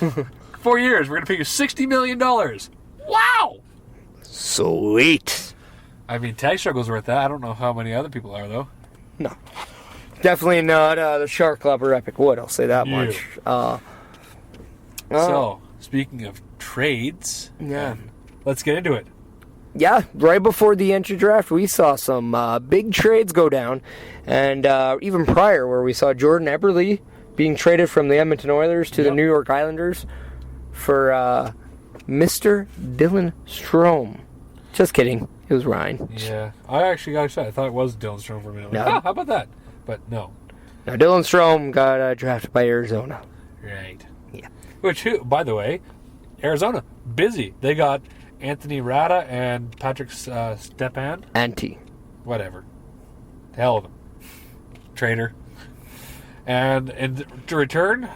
Yeah. 4 years, we're going to pay you $60 million. Wow! Sweet. I mean, Tag Struggle's worth that. I don't know how many other people are, though. No. Definitely not the Shark Club or Epic Wood, I'll say that much. So, speaking of trades, let's get into it. Yeah, right before the entry draft, we saw some big trades go down. And even prior, where we saw Jordan Eberle being traded from the Edmonton Oilers to the New York Islanders for Mr. Dylan Strome. Just kidding. It was Ryan. Yeah. I actually got excited. I thought it was Dylan Strome for a minute. No. How about that? But no. Now, Dylan Strome got drafted by Arizona. Right. Yeah. Which, by the way, Arizona, busy. They got Anthony Rada and Patrick Stepan. Whatever. The hell of him. Traitor. And to return,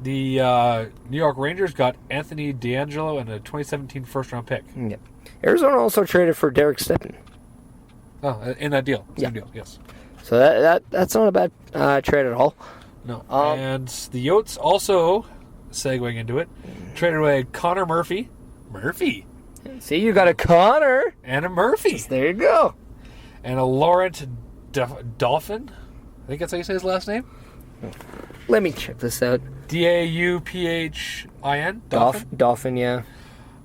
the New York Rangers got Anthony D'Angelo and a 2017 first-round pick. Yeah. Arizona also traded for Derek Stepan. Oh, in that deal. Same deal, yes. So that's not a bad trade at all. No. And the Yotes also, segueing into it, traded away Connor Murphy. See, you got a Connor. And a Murphy. There you go. And a Laurent Dauphin. I think that's how you say his last name. Let me check this out. Dauphin? Dauphin, yeah.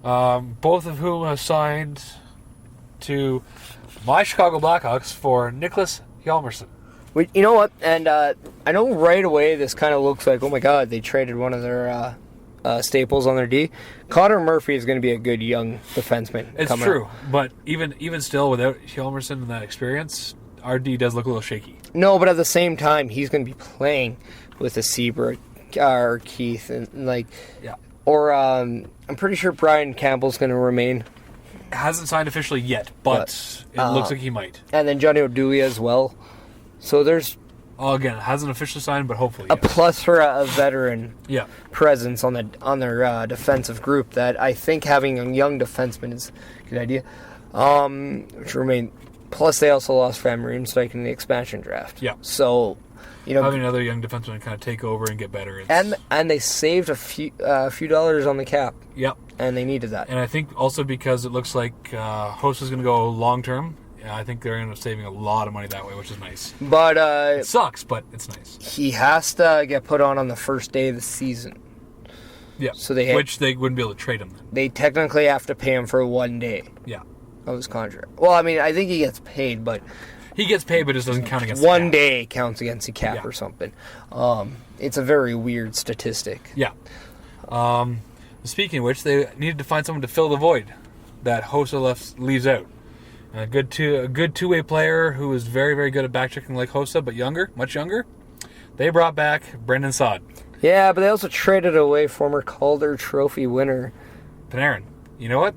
Both of whom have signed to my Chicago Blackhawks for Nicholas Hjalmarsson. You know what? And I know right away this kind of looks like, oh my God, they traded one of their staples on their D. Connor Murphy is going to be a good young defenseman. It's true, but even still, without Hjalmarsson and that experience, our D does look a little shaky. No, but at the same time, he's going to be playing with a Seabrook or Keith, and or I'm pretty sure Brian Campbell's going to remain. Hasn't signed officially yet, but it looks like he might. And then Johnny Oduya as well. So there's again, hasn't officially signed, but hopefully a plethora of veteran presence on their defensive group that I think having a young defenseman is a good idea. Which remain. Plus, they also lost Van Riemsdyk in the expansion draft. Yeah. So, having another young defenseman kind of take over and get better. And they saved a few dollars on the cap. Yep. And they needed that. And I think also because it looks like Host is going to go long term. I think they're going to end up saving a lot of money that way, which is nice. But it sucks, but it's nice. He has to get put on the first day of the season. Yeah. So which they wouldn't be able to trade him then. They technically have to pay him for 1 day. Yeah. Of his contract. Well, I mean, I think he gets paid, but he gets paid, but it doesn't count against 1 day counts against the cap or something. It's a very weird statistic. Yeah. Speaking of which, they needed to find someone to fill the void that Hossa leaves out. A good two-way player who was very, very good at backchecking like Hossa, but much younger. They brought back Brendan Saad. Yeah, but they also traded away former Calder Trophy winner Panarin. You know what?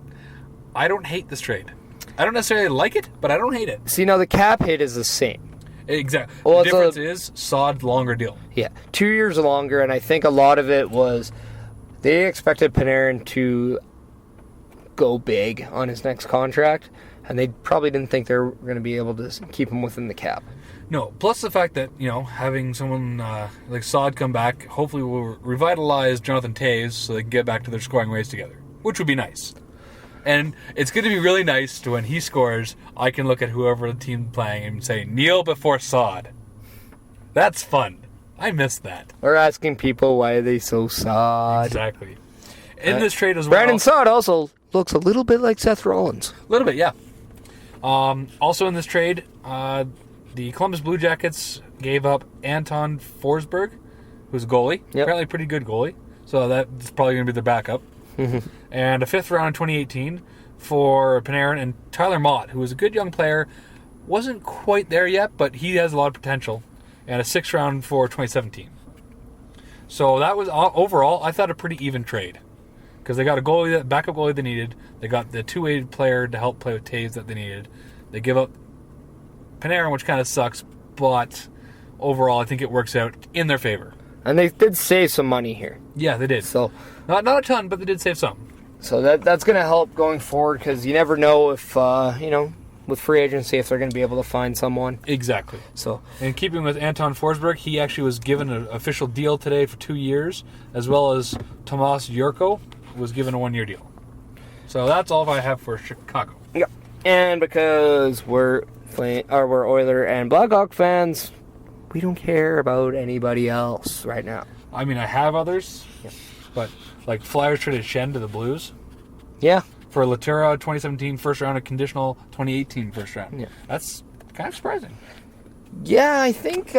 I don't hate this trade. I don't necessarily like it, but I don't hate it. See, now the cap hit is the same. Exactly. Well, the difference is Saad longer deal. Yeah, 2 years longer, and I think a lot of it was they expected Panarin to go big on his next contract, and they probably didn't think they were going to be able to keep him within the cap. No, plus the fact that, having someone like Saad come back hopefully will revitalize Jonathan Toews so they can get back to their scoring ways together, which would be nice. And it's going to be really nice to when he scores, I can look at whoever the team playing and say, kneel before Saad. That's fun. I miss that. Or asking people why are they so sad. Exactly. In this trade as well. Brandon Saad also looks a little bit like Seth Rollins. A little bit, yeah. Also in this trade, the Columbus Blue Jackets gave up Anton Forsberg, who's a goalie. Yep. Apparently a pretty good goalie. So that's probably going to be their backup. And a 5th round in 2018 for Panarin and Tyler Mott, who was a good young player. Wasn't quite there yet, but he has a lot of potential. And a 6th round for 2017. So that was, overall, I thought a pretty even trade. Because they got a goalie, backup goalie they needed. They got the two-way player to help play with Taves that they needed. They give up Panarin, which kind of sucks, but overall I think it works out in their favor. And they did save some money here. Yeah, they did. So not a ton, but they did save some. So that's going to help going forward because you never know if, with free agency, if they're going to be able to find someone. Exactly. So, and keeping with Anton Forsberg, he actually was given an official deal today for 2 years, as well as Tomas Jurko was given a 1-year deal. So that's all I have for Chicago. Yeah. And because we're Oiler and Blackhawk fans, we don't care about anybody else right now. I mean, I have others, but like Flyers traded Shen to the Blues. Yeah. For Latura, 2017 first round, a conditional 2018 first round. Yeah. That's kind of surprising. Yeah, I think...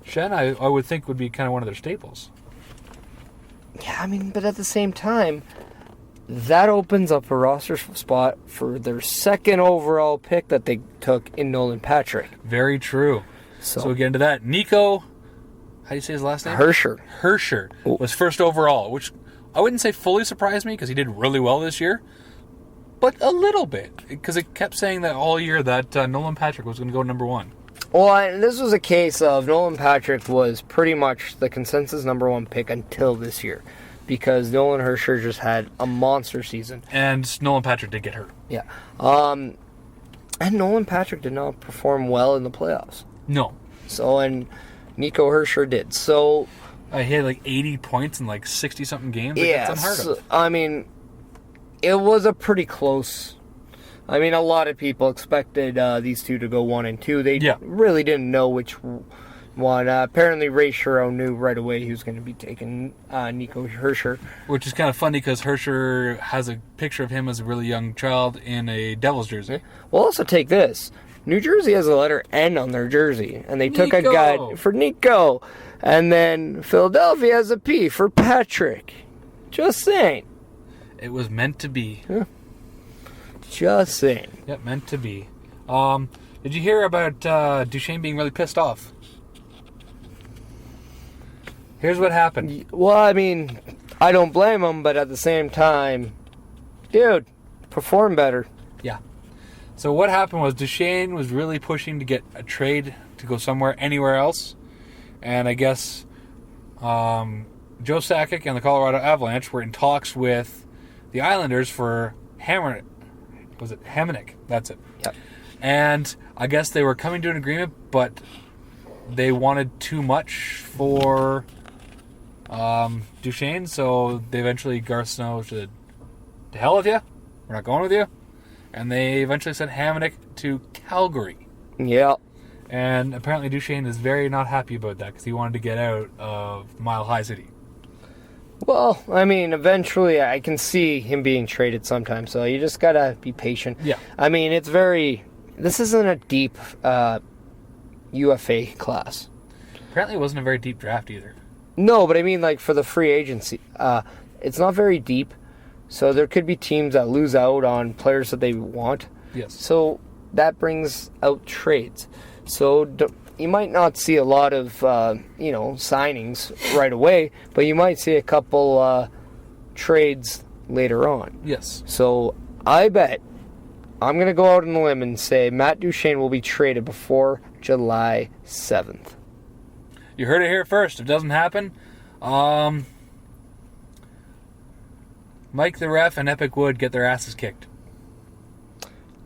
Shen, I would think, would be kind of one of their staples. Yeah, I mean, but at the same time, that opens up a roster spot for their second overall pick that they took in Nolan Patrick. Very true. So we get into that. Nico, how do you say his last name? Herscher was first overall, which I wouldn't say fully surprised me because he did really well this year, but a little bit because it kept saying that all year that Nolan Patrick was going to go number 1. Well, this was a case of Nolan Patrick was pretty much the consensus number 1 pick until this year because Nolan Herscher just had a monster season. And Nolan Patrick did get hurt. Yeah. And Nolan Patrick did not perform well in the playoffs. No. So, and Nico Herscher did. So... he had like 80 points in like 60-something games. Like, yeah. that's unheard of. I mean, it was a pretty close... I mean, a lot of people expected these two to go 1 and 2. They really didn't know which one. Apparently, Ray Shero knew right away he was going to be taking Nico Herscher. Which is kind of funny because Herscher has a picture of him as a really young child in a Devils jersey. Well, also take this. New Jersey has a letter N on their jersey, and they took a guy for Nico. And then Philadelphia has a P for Patrick. Just saying. It was meant to be. Yeah. Just saying. Yep, meant to be. Did you hear about Duchesne being really pissed off? Here's what happened. Well, I mean, I don't blame him, but at the same time, dude, perform better. Yeah. So what happened was Duchesne was really pushing to get a trade to go somewhere, anywhere else. And I guess Joe Sakic and the Colorado Avalanche were in talks with the Islanders for Hamonic. Was it Hamonic? That's it. Yep. And I guess they were coming to an agreement, but they wanted too much for Duchesne, so they eventually, Garth Snow said, to hell with you. We're not going with you. And they eventually sent Hamonic to Calgary. Yeah. And apparently Duchesne is very not happy about that because he wanted to get out of Mile High City. Well, I mean, eventually I can see him being traded sometime, so you just gotta be patient. Yeah. I mean, this isn't a deep UFA class. Apparently it wasn't a very deep draft either. No, but I mean, like, for the free agency, it's not very deep, so there could be teams that lose out on players that they want. Yes. So that brings out trades. So you might not see a lot of, signings right away, but you might see a couple trades later on. Yes. So I bet I'm going to go out on a limb and say Matt Duchesne will be traded before July 7th. You heard it here first. If it doesn't happen, Mike the Ref and Epic Wood get their asses kicked.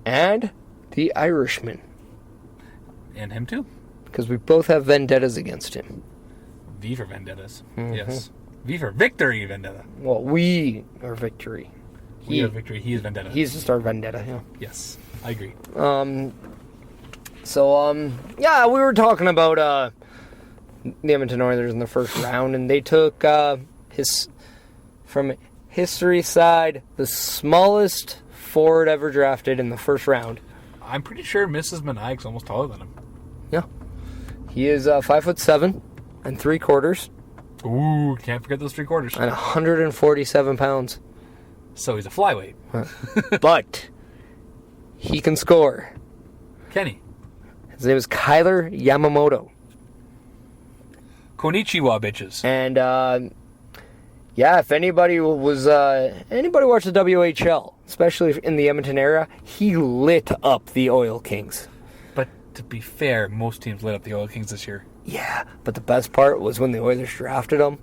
And the Irishman. And him too. Because we both have vendettas against him. V for vendettas. Mm-hmm. Yes. V for victory vendetta. Well, we are victory. We are victory. He is vendetta. He's just our vendetta, yeah. Yes, I agree. We were talking about the Edmonton Oilers in the first round, and they took from history side, the smallest forward ever drafted in the first round. I'm pretty sure Mrs. Maniac's almost taller than him. Yeah. He is 5'7" and 3/4. Ooh, can't forget those 3/4. And 147 pounds. So he's a flyweight. But he can score. Kenny. His name is Kyler Yamamoto. Konnichiwa, bitches. And Yeah, if anybody watched the WHL, especially in the Edmonton area, he lit up the Oil Kings. But to be fair, most teams lit up the Oil Kings this year. Yeah, but the best part was when the Oilers drafted him,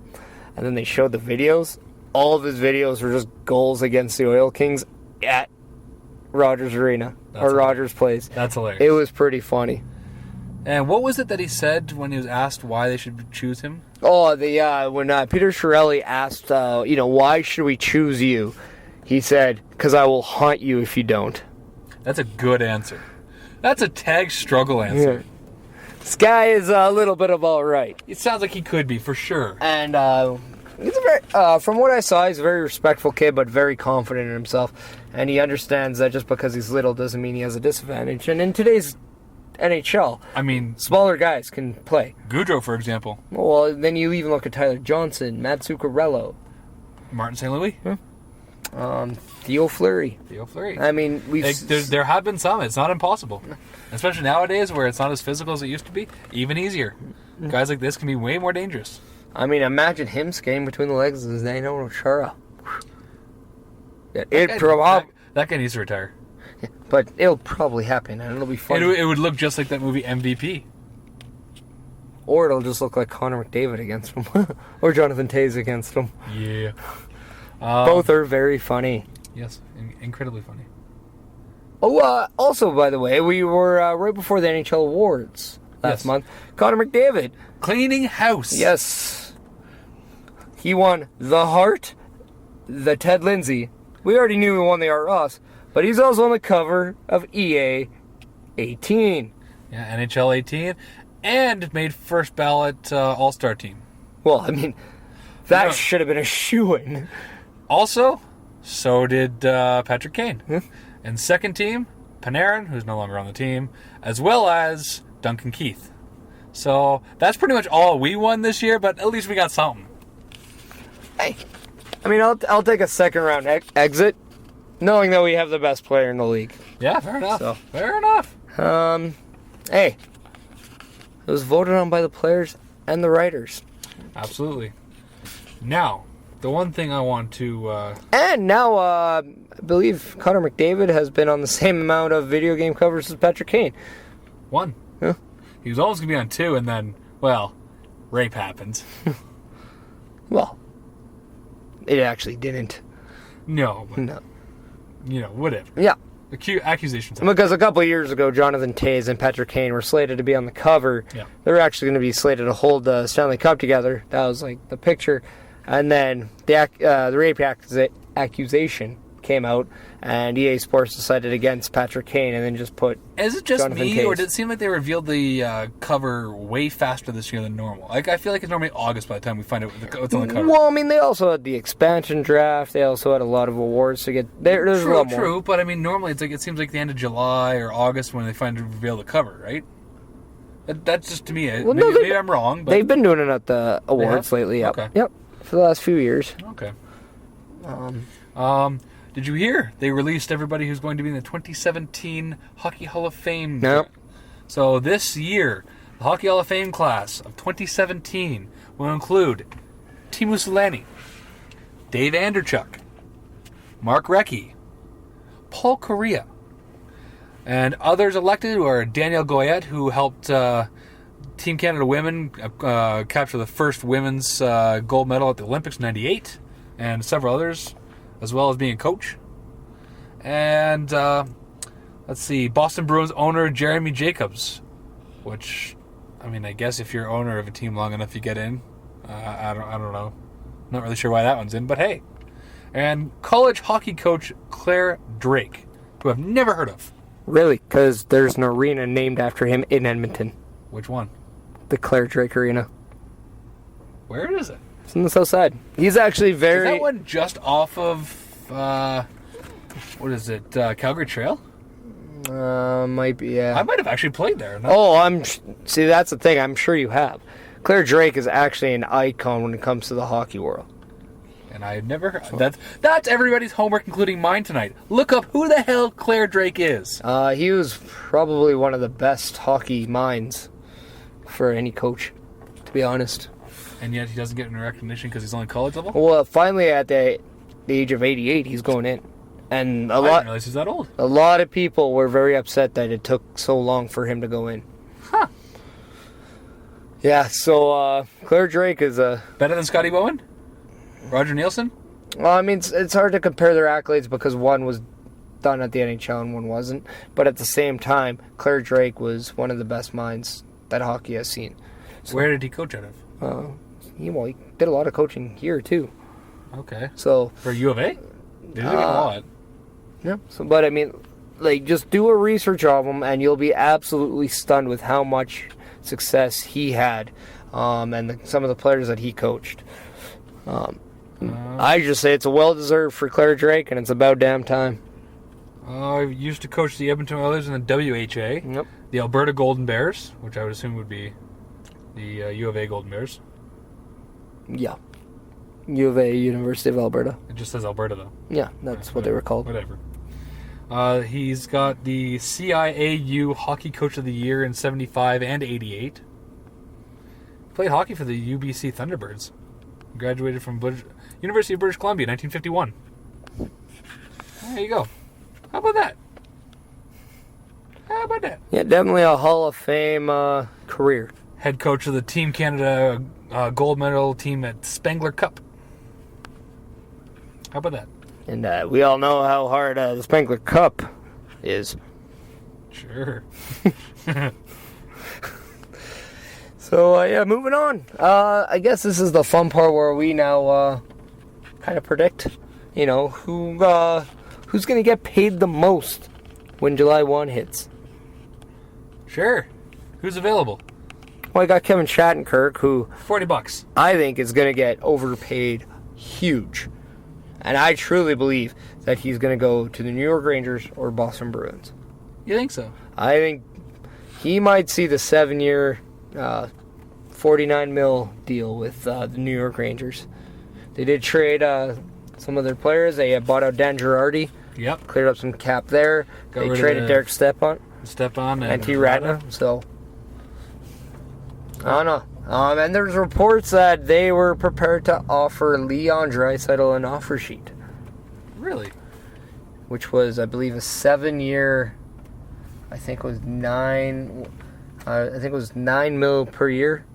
and then they showed the videos. All of his videos were just goals against the Oil Kings at Rogers Arena, Rogers Place. That's hilarious. It was pretty funny. And what was it that he said when he was asked why they should choose him? Oh, when Peter Chiarelli asked, why should we choose you? He said, because I will haunt you if you don't. That's a good answer. That's a tag struggle answer. Yeah. This guy is a little bit of all right. It sounds like he could be, for sure. And he's from what I saw, he's a very respectful kid, but very confident in himself. And he understands that just because he's little doesn't mean he has a disadvantage. And in today's NHL, I mean, smaller guys can play. Gaudreau, for example. Well, then you even look at Tyler Johnson, Matt Zuccarello, Martin St. Louis, Theo Fleury. I mean, there have been some. It's not impossible, especially nowadays where it's not as physical as it used to be. Even easier. Guys like this can be way more dangerous. I mean, imagine him skating between the legs of Zdeno Chara. That guy needs to retire. But it'll probably happen, and it'll be fun. It would look just like that movie MVP. Or it'll just look like Connor McDavid against him. Or Jonathan Toews against him. Yeah. Both are very funny. Yes, incredibly funny. Oh, also, by the way, we were right before the NHL Awards last month. Connor McDavid. Cleaning house. Yes. He won the Hart, the Ted Lindsay. We already knew he won the Art Ross. But he's also on the cover of EA 18. Yeah, NHL 18. And made first ballot All-Star team. Well, I mean, that should have been a shoo-in. Also, so did Patrick Kane. And second team, Panarin, who's no longer on the team, as well as Duncan Keith. So that's pretty much all we won this year, but at least we got something. Hey, I mean, I'll take a second round exit, knowing that we have the best player in the league. Yeah, fair enough. Fair enough. Hey, it was voted on by the players and the writers. Absolutely. Now, the one thing I want to... And now, I believe Connor McDavid has been on the same amount of video game covers as Patrick Kane. 1. Huh? He was almost going to be on 2, and then, rape happened. Well, it actually didn't. No. No. Whatever. Yeah. Accusations. Because a couple of years ago, Jonathan Toews and Patrick Kane were slated to be on the cover. Yeah. They were actually going to be slated to hold the Stanley Cup together. That was like the picture. And then the rape accusation came out, and EA Sports decided against Patrick Kane and then just put Is it just Jonathan me, Toews. or did it seem like they revealed the cover way faster this year than normal? Like, I feel like it's normally August by the time we find out what's on the cover. Well, I mean, they also had the expansion draft. They also had a lot of awards to get. There's a lot more. True, but I mean, normally it seems like the end of July or August when they finally reveal the cover, right? That's just to me. Well, maybe I'm wrong. But they've been doing it at the awards lately. Yep. Okay. Yep. For the last few years. Okay. Did you hear they released everybody who's going to be in the 2017 Hockey Hall of Fame? Nope. So this year, the Hockey Hall of Fame class of 2017 will include Teemu Selanne, Dave Anderchuk, Mark Recchi, Paul Correa, and others elected are Danielle Goyette, who helped Team Canada Women capture the first women's gold medal at the Olympics in '98, and several others, as well as being a coach. And let's see, Boston Bruins owner Jeremy Jacobs, which, I mean, I guess if you're owner of a team long enough, you get in. I don't know. Not really sure why that one's in, but hey. And college hockey coach Claire Drake, who I've never heard of. Really? Because there's an arena named after him in Edmonton. Which one? The Claire Drake Arena. Where is it? It's on the south side. He's actually very... Is that one just off of, what is it, Calgary Trail? Might be, yeah. I might have actually played there. See, that's the thing. I'm sure you have. Claire Drake is actually an icon when it comes to the hockey world. And I had never heard... That's everybody's homework, including mine tonight. Look up who the hell Claire Drake is. He was probably one of the best hockey minds for any coach, to be honest. And yet he doesn't get any recognition because he's only college level? Well, finally at the age of 88, he's going in. And I didn't realize he's that old. A lot of people were very upset that it took so long for him to go in. Huh. Yeah, so Claire Drake is better than Scotty Bowen? Roger Nielsen? Well, I mean, it's hard to compare their accolades because one was done at the NHL and one wasn't. But at the same time, Claire Drake was one of the best minds that hockey has seen. So, where did he coach out of? He did a lot of coaching here, too. Okay. So for U of A? Did he do a lot? Yeah. So, but I mean, like, just do a research of him, and you'll be absolutely stunned with how much success he had, and some of the players that he coached. I just say it's a well-deserved for Claire Drake, and it's about damn time. I used to coach the Edmonton Oilers in the WHA, Yep. the Alberta Golden Bears, which I would assume would be the U of A Golden Bears. Yeah. U of A, University of Alberta. It just says Alberta, though. Yeah, that's what they were called. Whatever. He's got the CIAU Hockey Coach of the Year in 75 and 88. Played hockey for the UBC Thunderbirds. Graduated from University of British Columbia, 1951. There you go. How about that? Yeah, definitely a Hall of Fame career. Head coach of the Team Canada gold medal team at Spengler Cup. How about that? And we all know how hard the Spengler Cup is. Sure. So, yeah, moving on. I guess this is the fun part where we now kind of predict, who's going to get paid the most when July 1 hits. Sure. Who's available? Well, I got Kevin Shattenkirk, who $40. I think is going to get overpaid huge. And I truly believe that he's going to go to the New York Rangers or Boston Bruins. You think so? I think he might see the 7-year, $49 million deal with the New York Rangers. They did trade some of their players. They bought out Dan Girardi. Yep. Cleared up some cap there. They traded Derek Stepan and T. Ratna. So, I don't know. And there's reports that they were prepared to offer Leon Draisaitl an offer sheet. Really? Which was, I believe, a 7-year. I think it was $9 million per year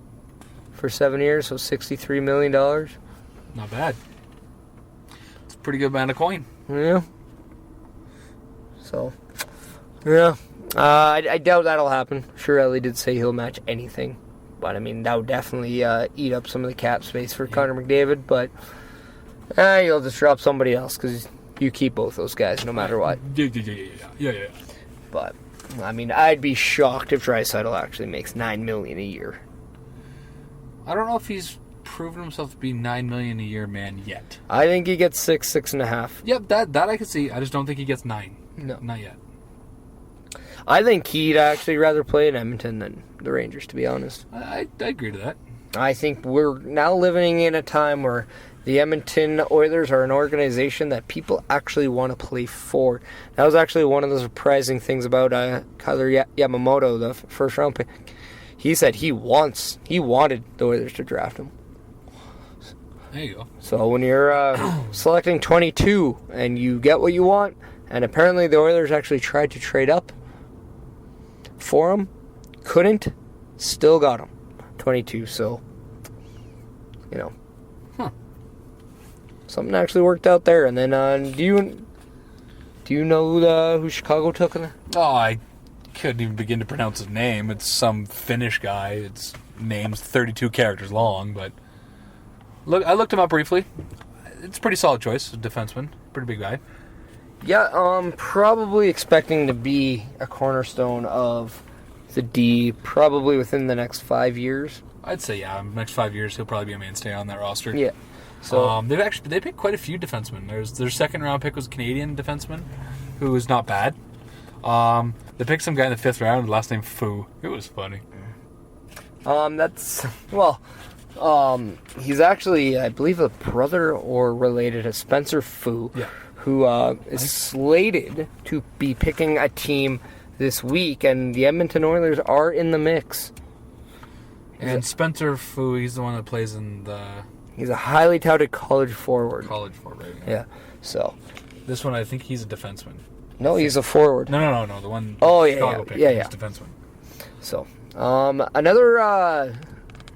for 7 years, so $63 million. Not bad. It's a pretty good amount of coin. Yeah. So, yeah. I doubt that'll happen. Sure, Ellie did say he'll match anything. But, I mean, that would definitely eat up some of the cap space for Connor McDavid. But you'll just drop somebody else because you keep both those guys no matter what. Yeah. But, I mean, I'd be shocked if Draisaitl actually makes $9 million a year. I don't know if he's proven himself to be $9 million a year man yet. I think he gets 6.5. Yep, that I can see. I just don't think he gets 9. No. Not yet. I think he'd actually rather play in Edmonton than the Rangers, to be honest. I agree to that. I think we're now living in a time where the Edmonton Oilers are an organization that people actually want to play for. That was actually one of the surprising things about Kyler Yamamoto, the first round pick. He said he wanted the Oilers to draft him. There you go. So when you're selecting 22 and you get what you want, and apparently the Oilers actually tried to trade up for him, couldn't, still got him. 22, so, something actually worked out there. And then, do you know who Chicago took in there? Oh, I couldn't even begin to pronounce his name. It's some Finnish guy. Its name's 32 characters long, but I looked him up briefly. It's a pretty solid choice, a defenseman, pretty big guy. Yeah, probably expecting to be a cornerstone of the D probably within the next 5 years. I'd say, yeah, next 5 years he'll probably be a mainstay on that roster. Yeah. So they picked quite a few defensemen. Their second round pick was a Canadian defenseman, who was not bad. They picked some guy in the 5th round, last name Fu. It was funny. He's actually, I believe, a brother or related to Spencer Fu, who is slated to be picking a team this week, and the Edmonton Oilers are in the mix. And Spencer Fu, he's the one that plays in the... He's a highly touted college forward. College forward, yeah. So... This one, I think he's a defenseman. No, he's a forward. No. The one Chicago picked, he's a defenseman. So, another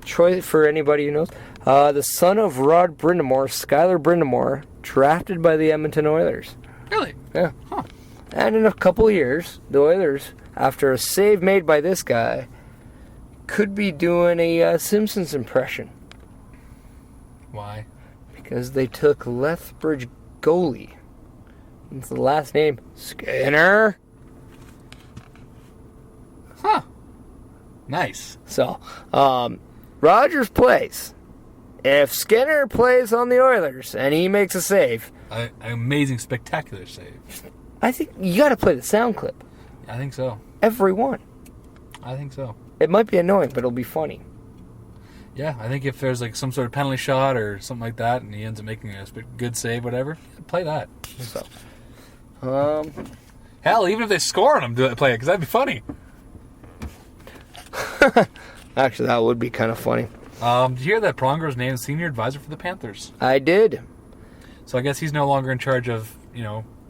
choice for anybody who knows. The son of Rod Brindamore, Skylar Brindamore, drafted by the Edmonton Oilers. Really? Yeah. Huh. And in a couple of years, the Oilers, after a save made by this guy, could be doing a Simpsons impression. Why? Because they took Lethbridge goalie. It's the last name, Skinner. Huh. Nice. So, Rogers plays. If Skinner plays on the Oilers and he makes a save... An amazing, spectacular save. I think you got to play the sound clip. I think so. Every one. I think so. It might be annoying, but it'll be funny. Yeah, I think if there's like some sort of penalty shot or something like that and he ends up making a good save, whatever, play that. So, hell, even if they score on him, play it, because that'd be funny. Actually, that would be kind of funny. Did you hear that Pronger's named senior advisor for the Panthers? I did. So I guess he's no longer in charge of,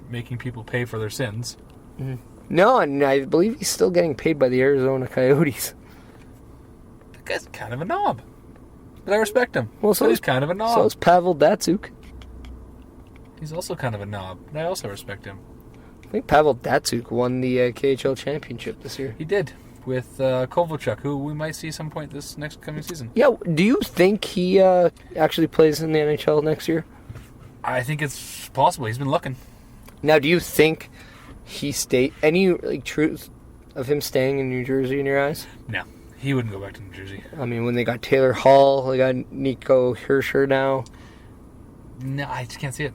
making people pay for their sins. Mm-hmm. No, and I believe he's still getting paid by the Arizona Coyotes. That guy's kind of a knob. But I respect him. Well, so he's kind of a knob. So is Pavel Datsyuk. He's also kind of a knob, but I also respect him. I think Pavel Datsyuk won the KHL championship this year. He did, with Kovalchuk, who we might see some point this next coming season. Yeah, do you think he actually plays in the NHL next year? I think it's possible. He's been looking. Now, do you think he any truth of him staying in New Jersey in your eyes? No, he wouldn't go back to New Jersey. I mean, when they got Taylor Hall, they got Nico Hirscher now. No, I just can't see it.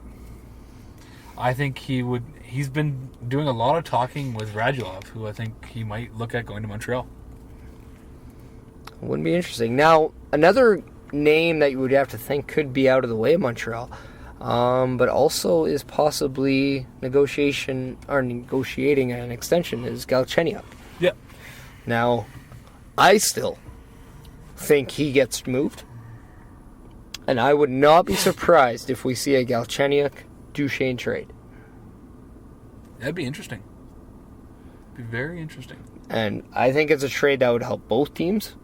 I think he would. He's been doing a lot of talking with Radulov, who I think he might look at going to Montreal. Wouldn't be interesting. Now, another name that you would have to think could be out of the way of Montreal, but also is possibly negotiating an extension is Galchenyuk. Yep. Now, I still think he gets moved, and I would not be surprised if we see a Galchenyuk-Duchesne trade. That'd be interesting. Be very interesting. And I think it's a trade that would help both teams.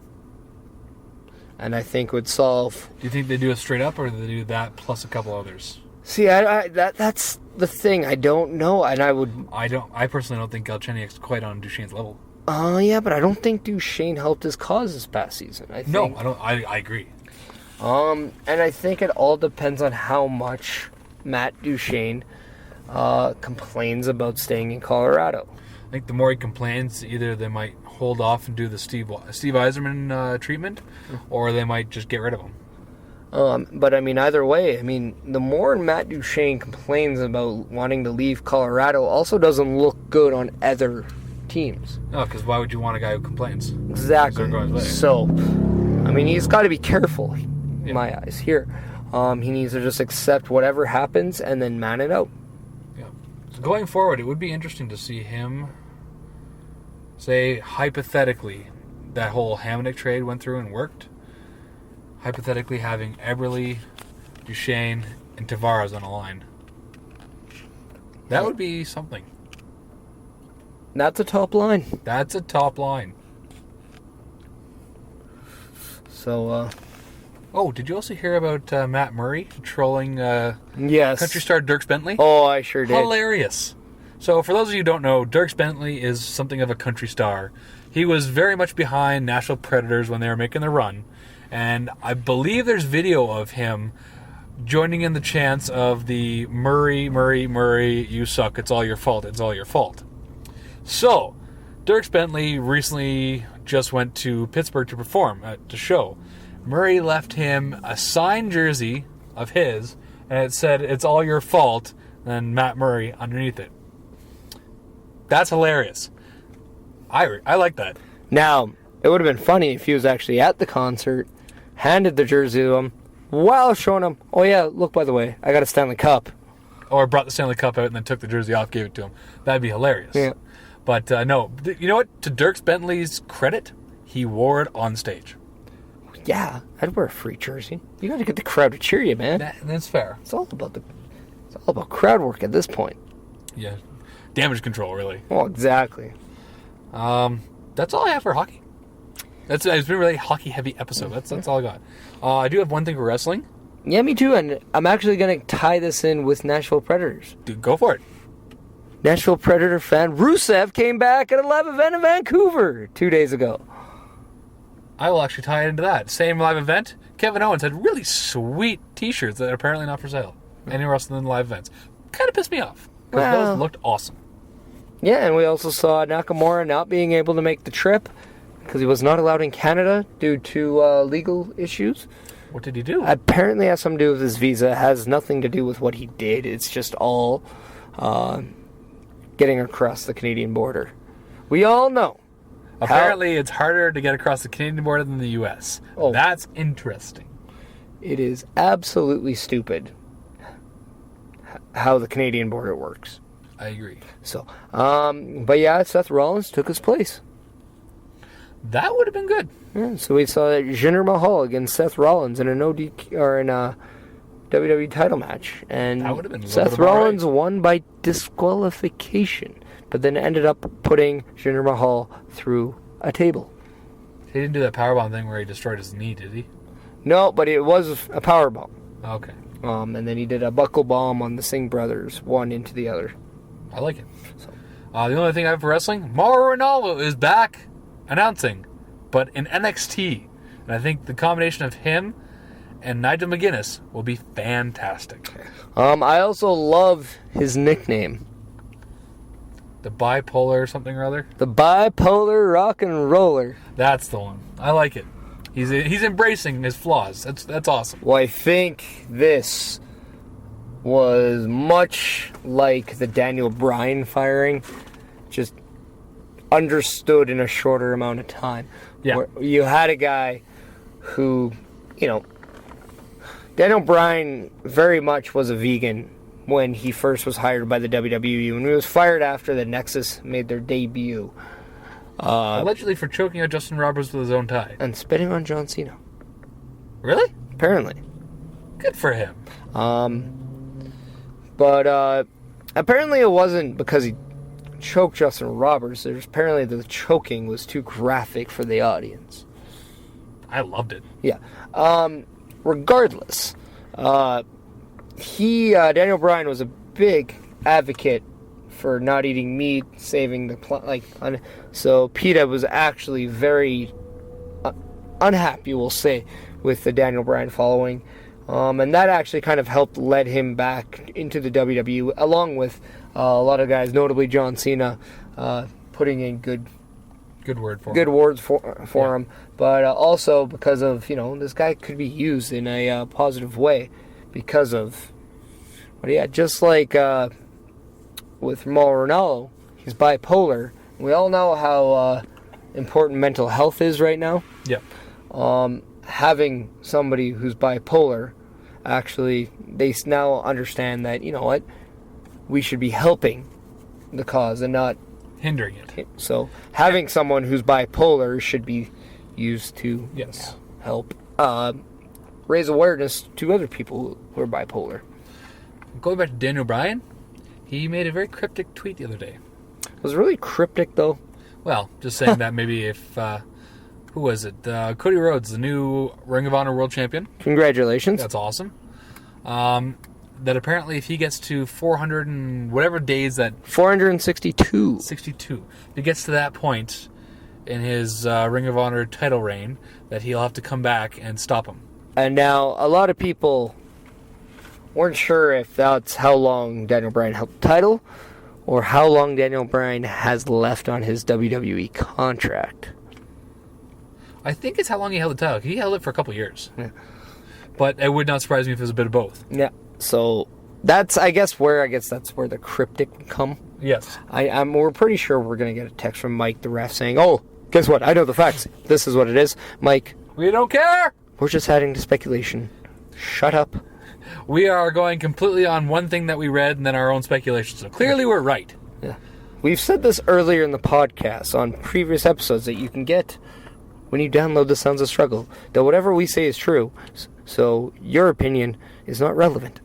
And I think would solve... Do you think they do it straight up, or do they do that plus a couple others? See, that's the thing. I don't know, and I would... I personally don't think Galchenyuk's quite on Duchesne's level. Yeah, but I don't think Duchesne helped his cause this past season. No, I don't. I agree. And I think it all depends on how much Matt Duchesne complains about staying in Colorado. I think the more he complains, either they might hold off and do the Steve Yzerman treatment, or they might just get rid of him. But I mean, either way, the more Matt Duchesne complains about wanting to leave Colorado, also doesn't look good on other teams. No, because why would you want a guy who complains? Exactly. So, he's got to be careful, in my eyes, here. He needs to just accept whatever happens and then man it out. Yeah. So going forward, it would be interesting to see him, say, hypothetically, that whole Hamonic trade went through and worked. Hypothetically having Eberle, Duchesne, and Tavares on a line. That would be something. That's a top line. That's a top line. So, Oh, did you also hear about Matt Murray trolling yes. country star Dierks Bentley? Oh, I sure did. Hilarious. So, for those of you who don't know, Dierks Bentley is something of a country star. He was very much behind Nashville Predators when they were making the run. And I believe there's video of him joining in the chants of the Murray, Murray, Murray, you suck, it's all your fault, it's all your fault. So, Dierks Bentley recently just went to Pittsburgh to perform at the show. Murray left him a signed jersey of his, and it said, it's all your fault, and Matt Murray underneath it. That's hilarious. I like that. Now, it would have been funny if he was actually at the concert, handed the jersey to him, while showing him, oh yeah, look, by the way, I got a Stanley Cup. Or brought the Stanley Cup out and then took the jersey off, gave it to him. That'd be hilarious. Yeah. But no, you know what? To Dierks Bentley's credit, he wore it on stage. Yeah, I'd wear a free jersey. You got to get the crowd to cheer you, man. That's fair. It's all about crowd work at this point. Yeah, damage control, really. Well, exactly. That's all I have for hockey. It's been a really hockey-heavy episode. That's all I got. I do have one thing for wrestling. Yeah, me too, and I'm actually going to tie this in with Nashville Predators. Dude, go for it. Nashville Predator fan Rusev came back at a live event in Vancouver 2 days ago. I will actually tie it into that. Same live event. Kevin Owens had really sweet t-shirts that are apparently not for sale anywhere else than the live events. Kind of pissed me off. Those looked awesome. Yeah, and we also saw Nakamura not being able to make the trip because he was not allowed in Canada due to legal issues. What did he do? Apparently has something to do with his visa. Has nothing to do with what he did. It's just all getting across the Canadian border. We all know. Apparently it's harder to get across the Canadian border than the U.S. Oh, that's interesting. It is absolutely stupid how the Canadian border works. I agree. So, but yeah, Seth Rollins took his place. That would have been good. Yeah, so we saw Jinder Mahal against Seth Rollins in a WWE title match, and that would have been Seth Rollins won by disqualification, but then ended up putting Jinder Mahal through a table. He didn't do that powerbomb thing where he destroyed his knee, did he? No, but it was a powerbomb. Okay. And then he did a buckle bomb on the Singh brothers, one into the other. I like it. So, the only thing I have for wrestling, Mauro Ranallo is back announcing, but in NXT. And I think the combination of him and Nigel McGuinness will be fantastic. I also love his nickname. The bipolar or something or other? The bipolar rock and roller. That's the one. I like it. He's embracing his flaws. That's awesome. Well, I think this was much like the Daniel Bryan firing, just understood in a shorter amount of time. Yeah. Where you had a guy who, Daniel Bryan very much was a vegan when he first was hired by the WWE, and he was fired after the Nexus made their debut. Allegedly for choking out Justin Roberts with his own tie. And spitting on John Cena. Really? Apparently. Good for him. But apparently it wasn't because he choked Justin Roberts. Apparently the choking was too graphic for the audience. I loved it. Yeah. Regardless, Daniel Bryan was a big advocate for not eating meat, saving the so PETA was actually very unhappy, we'll say, with the Daniel Bryan following, and that actually kind of helped lead him back into the WWE, along with a lot of guys, notably John Cena, putting in good words for him, but also because of this guy could be used in a positive way because of. But yeah, just like with Mauro Ranallo, he's bipolar. We all know how important mental health is right now. Yeah. Having somebody who's bipolar, actually, they now understand that, we should be helping the cause and not hindering it. So having someone who's bipolar should be used to help raise awareness to other people who are bipolar. Going back to Daniel Bryan, he made a very cryptic tweet the other day. It was really cryptic, though. Well, just saying that maybe if... who was it? Cody Rhodes, the new Ring of Honor World Champion. Congratulations. That's awesome. That apparently if he gets to 400 and whatever days that... 462. 62. If he gets to that point in his Ring of Honor title reign, that he'll have to come back and stop him. And now, a lot of people weren't sure if that's how long Daniel Bryan held the title or how long Daniel Bryan has left on his WWE contract. I think it's how long he held the title. He held it for a couple years. Yeah. But it would not surprise me if it was a bit of both. Yeah. So that's, that's where the cryptic would come. Yes. We're pretty sure we're going to get a text from Mike, the ref, saying, "Oh, guess what? I know the facts. This is what it is." Mike, we don't care. We're just adding to speculation. Shut up. We are going completely on one thing that we read and then our own speculation. So clearly we're right. Yeah. We've said this earlier in the podcast on previous episodes that you can get when you download the Sounds of Struggle that whatever we say is true, so your opinion is not relevant.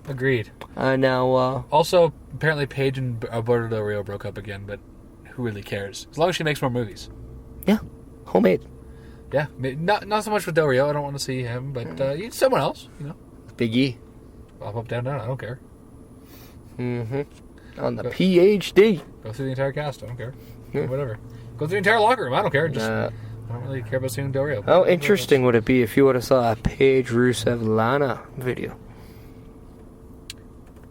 Agreed. Now, also, apparently Paige and Alberto Del Rio broke up again, but who really cares? As long as she makes more movies. Yeah, homemade. Yeah, not so much with Del Rio. I don't want to see him, but someone else, Big E. Up, down, down. I don't care. Mm-hmm. On the PhD. Go through the entire cast. I don't care. Yeah. Whatever. Go through the entire locker room. I don't care. I don't really care about seeing Del Rio. How interesting would it be if you would have saw a Paige Rusev Lana video?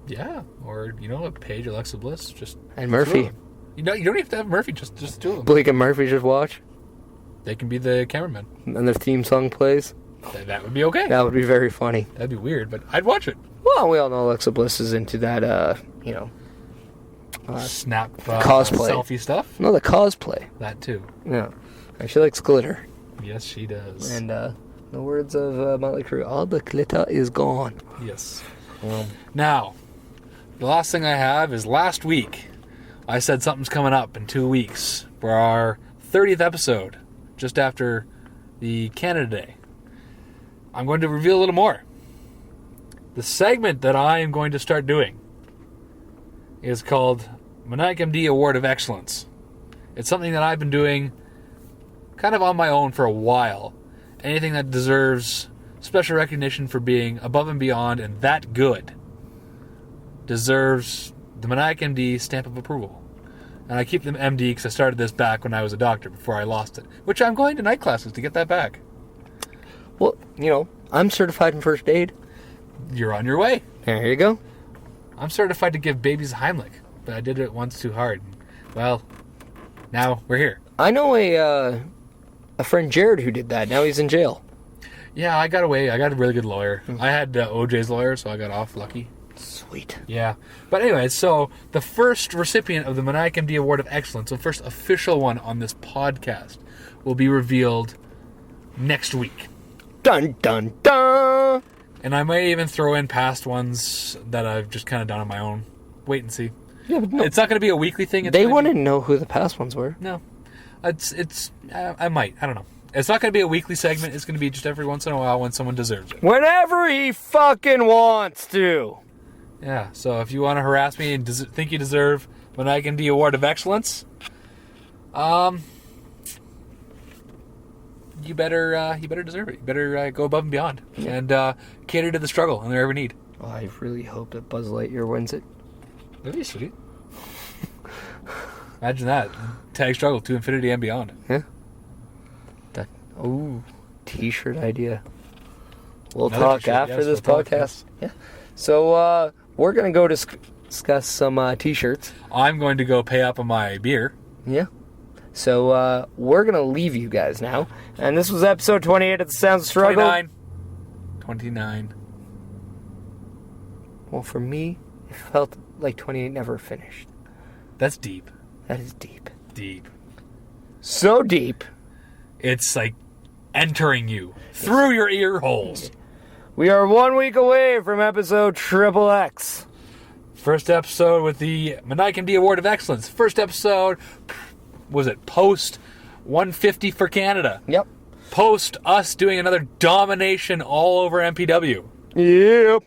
Yeah, or a Paige Alexa Bliss, and Murphy. You don't even have to have Murphy. Just two of them. Blake and Murphy just watch. They can be the cameramen. And their theme song plays. That would be okay. That would be very funny. That'd be weird, but I'd watch it. Well, we all know Alexa Bliss is into that, snap cosplay selfie stuff. No, the cosplay. That too. Yeah, and she likes glitter. Yes, she does. And the words of Motley Crue, all the glitter is gone. Yes. Now, the last thing I have is last week I said something's coming up in 2 weeks for our 30th episode, just after the Canada Day. I'm going to reveal a little more. The segment that I am going to start doing is called Maniac MD Award of Excellence. It's something that I've been doing kind of on my own for a while. Anything that deserves special recognition for being above and beyond and that good deserves the Maniac MD stamp of approval. And I keep them MD because I started this back when I was a doctor before I lost it, which I'm going to night classes to get that back. Well, I'm certified in first aid. You're on your way. There you go. I'm certified to give babies Heimlich, but I did it once too hard. Well, now we're here. I know a friend Jared who did that. Now he's in jail. Yeah, I got away. I got a really good lawyer. I had OJ's lawyer, so I got off lucky. Sweet. Yeah. But anyway, so the first recipient of the Maniac MD Award of Excellence, the first official one on this podcast, will be revealed next week. Dun, dun, dun! And I might even throw in past ones that I've just kind of done on my own. Wait and see. Yeah, but no. It's not going to be a weekly thing. They wouldn't know who the past ones were. No. I might. I don't know. It's not going to be a weekly segment. It's going to be just every once in a while when someone deserves it. Whenever he fucking wants to. Yeah, so if you want to harass me and think you deserve Maniac MD Award of Excellence, you better deserve it. You better go above and beyond and cater to the struggle and their every need. Oh, I really hope that Buzz Lightyear wins it. That'd be sweet. Imagine that. Tag struggle to infinity and beyond. Yeah. T-shirt idea. We'll talk after this podcast. Yeah. So we're going to go discuss some T-shirts. I'm going to go pay up on my beer. Yeah. So we're going to leave you guys now. And this was episode 28 of The Sounds of Struggle. 29. Well, for me, it felt like 28 never finished. That's deep. That is deep. Deep. So deep. It's like entering you through your ear holes. We are 1 week away from episode XXX. First episode with the Maniac MD Award of Excellence. First episode, was it post 150 for Canada? Yep. Post us doing another domination all over MPW. Yep.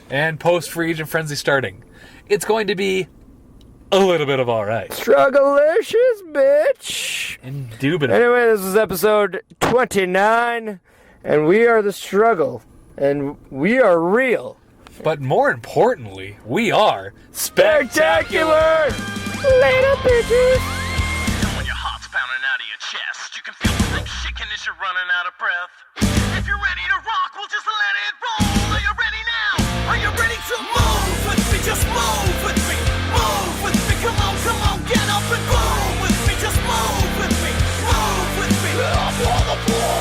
And post Free Agent Frenzy starting. It's going to be a little bit of alright. Strugglicious, bitch. Indubitably. Anyway, this is episode 29, and we are the struggle, and we are real. But more importantly, we are spectacular! Later, bitches! When your heart's pounding out of your chest, you can feel the thing shaking as you're running out of breath. If you're ready to rock, we'll just let it roll. Are you ready now? Are you ready to move with me? Just move with me. Move with me. Come on, get up and move with me. Just move with me. Move with me. Up on the floor.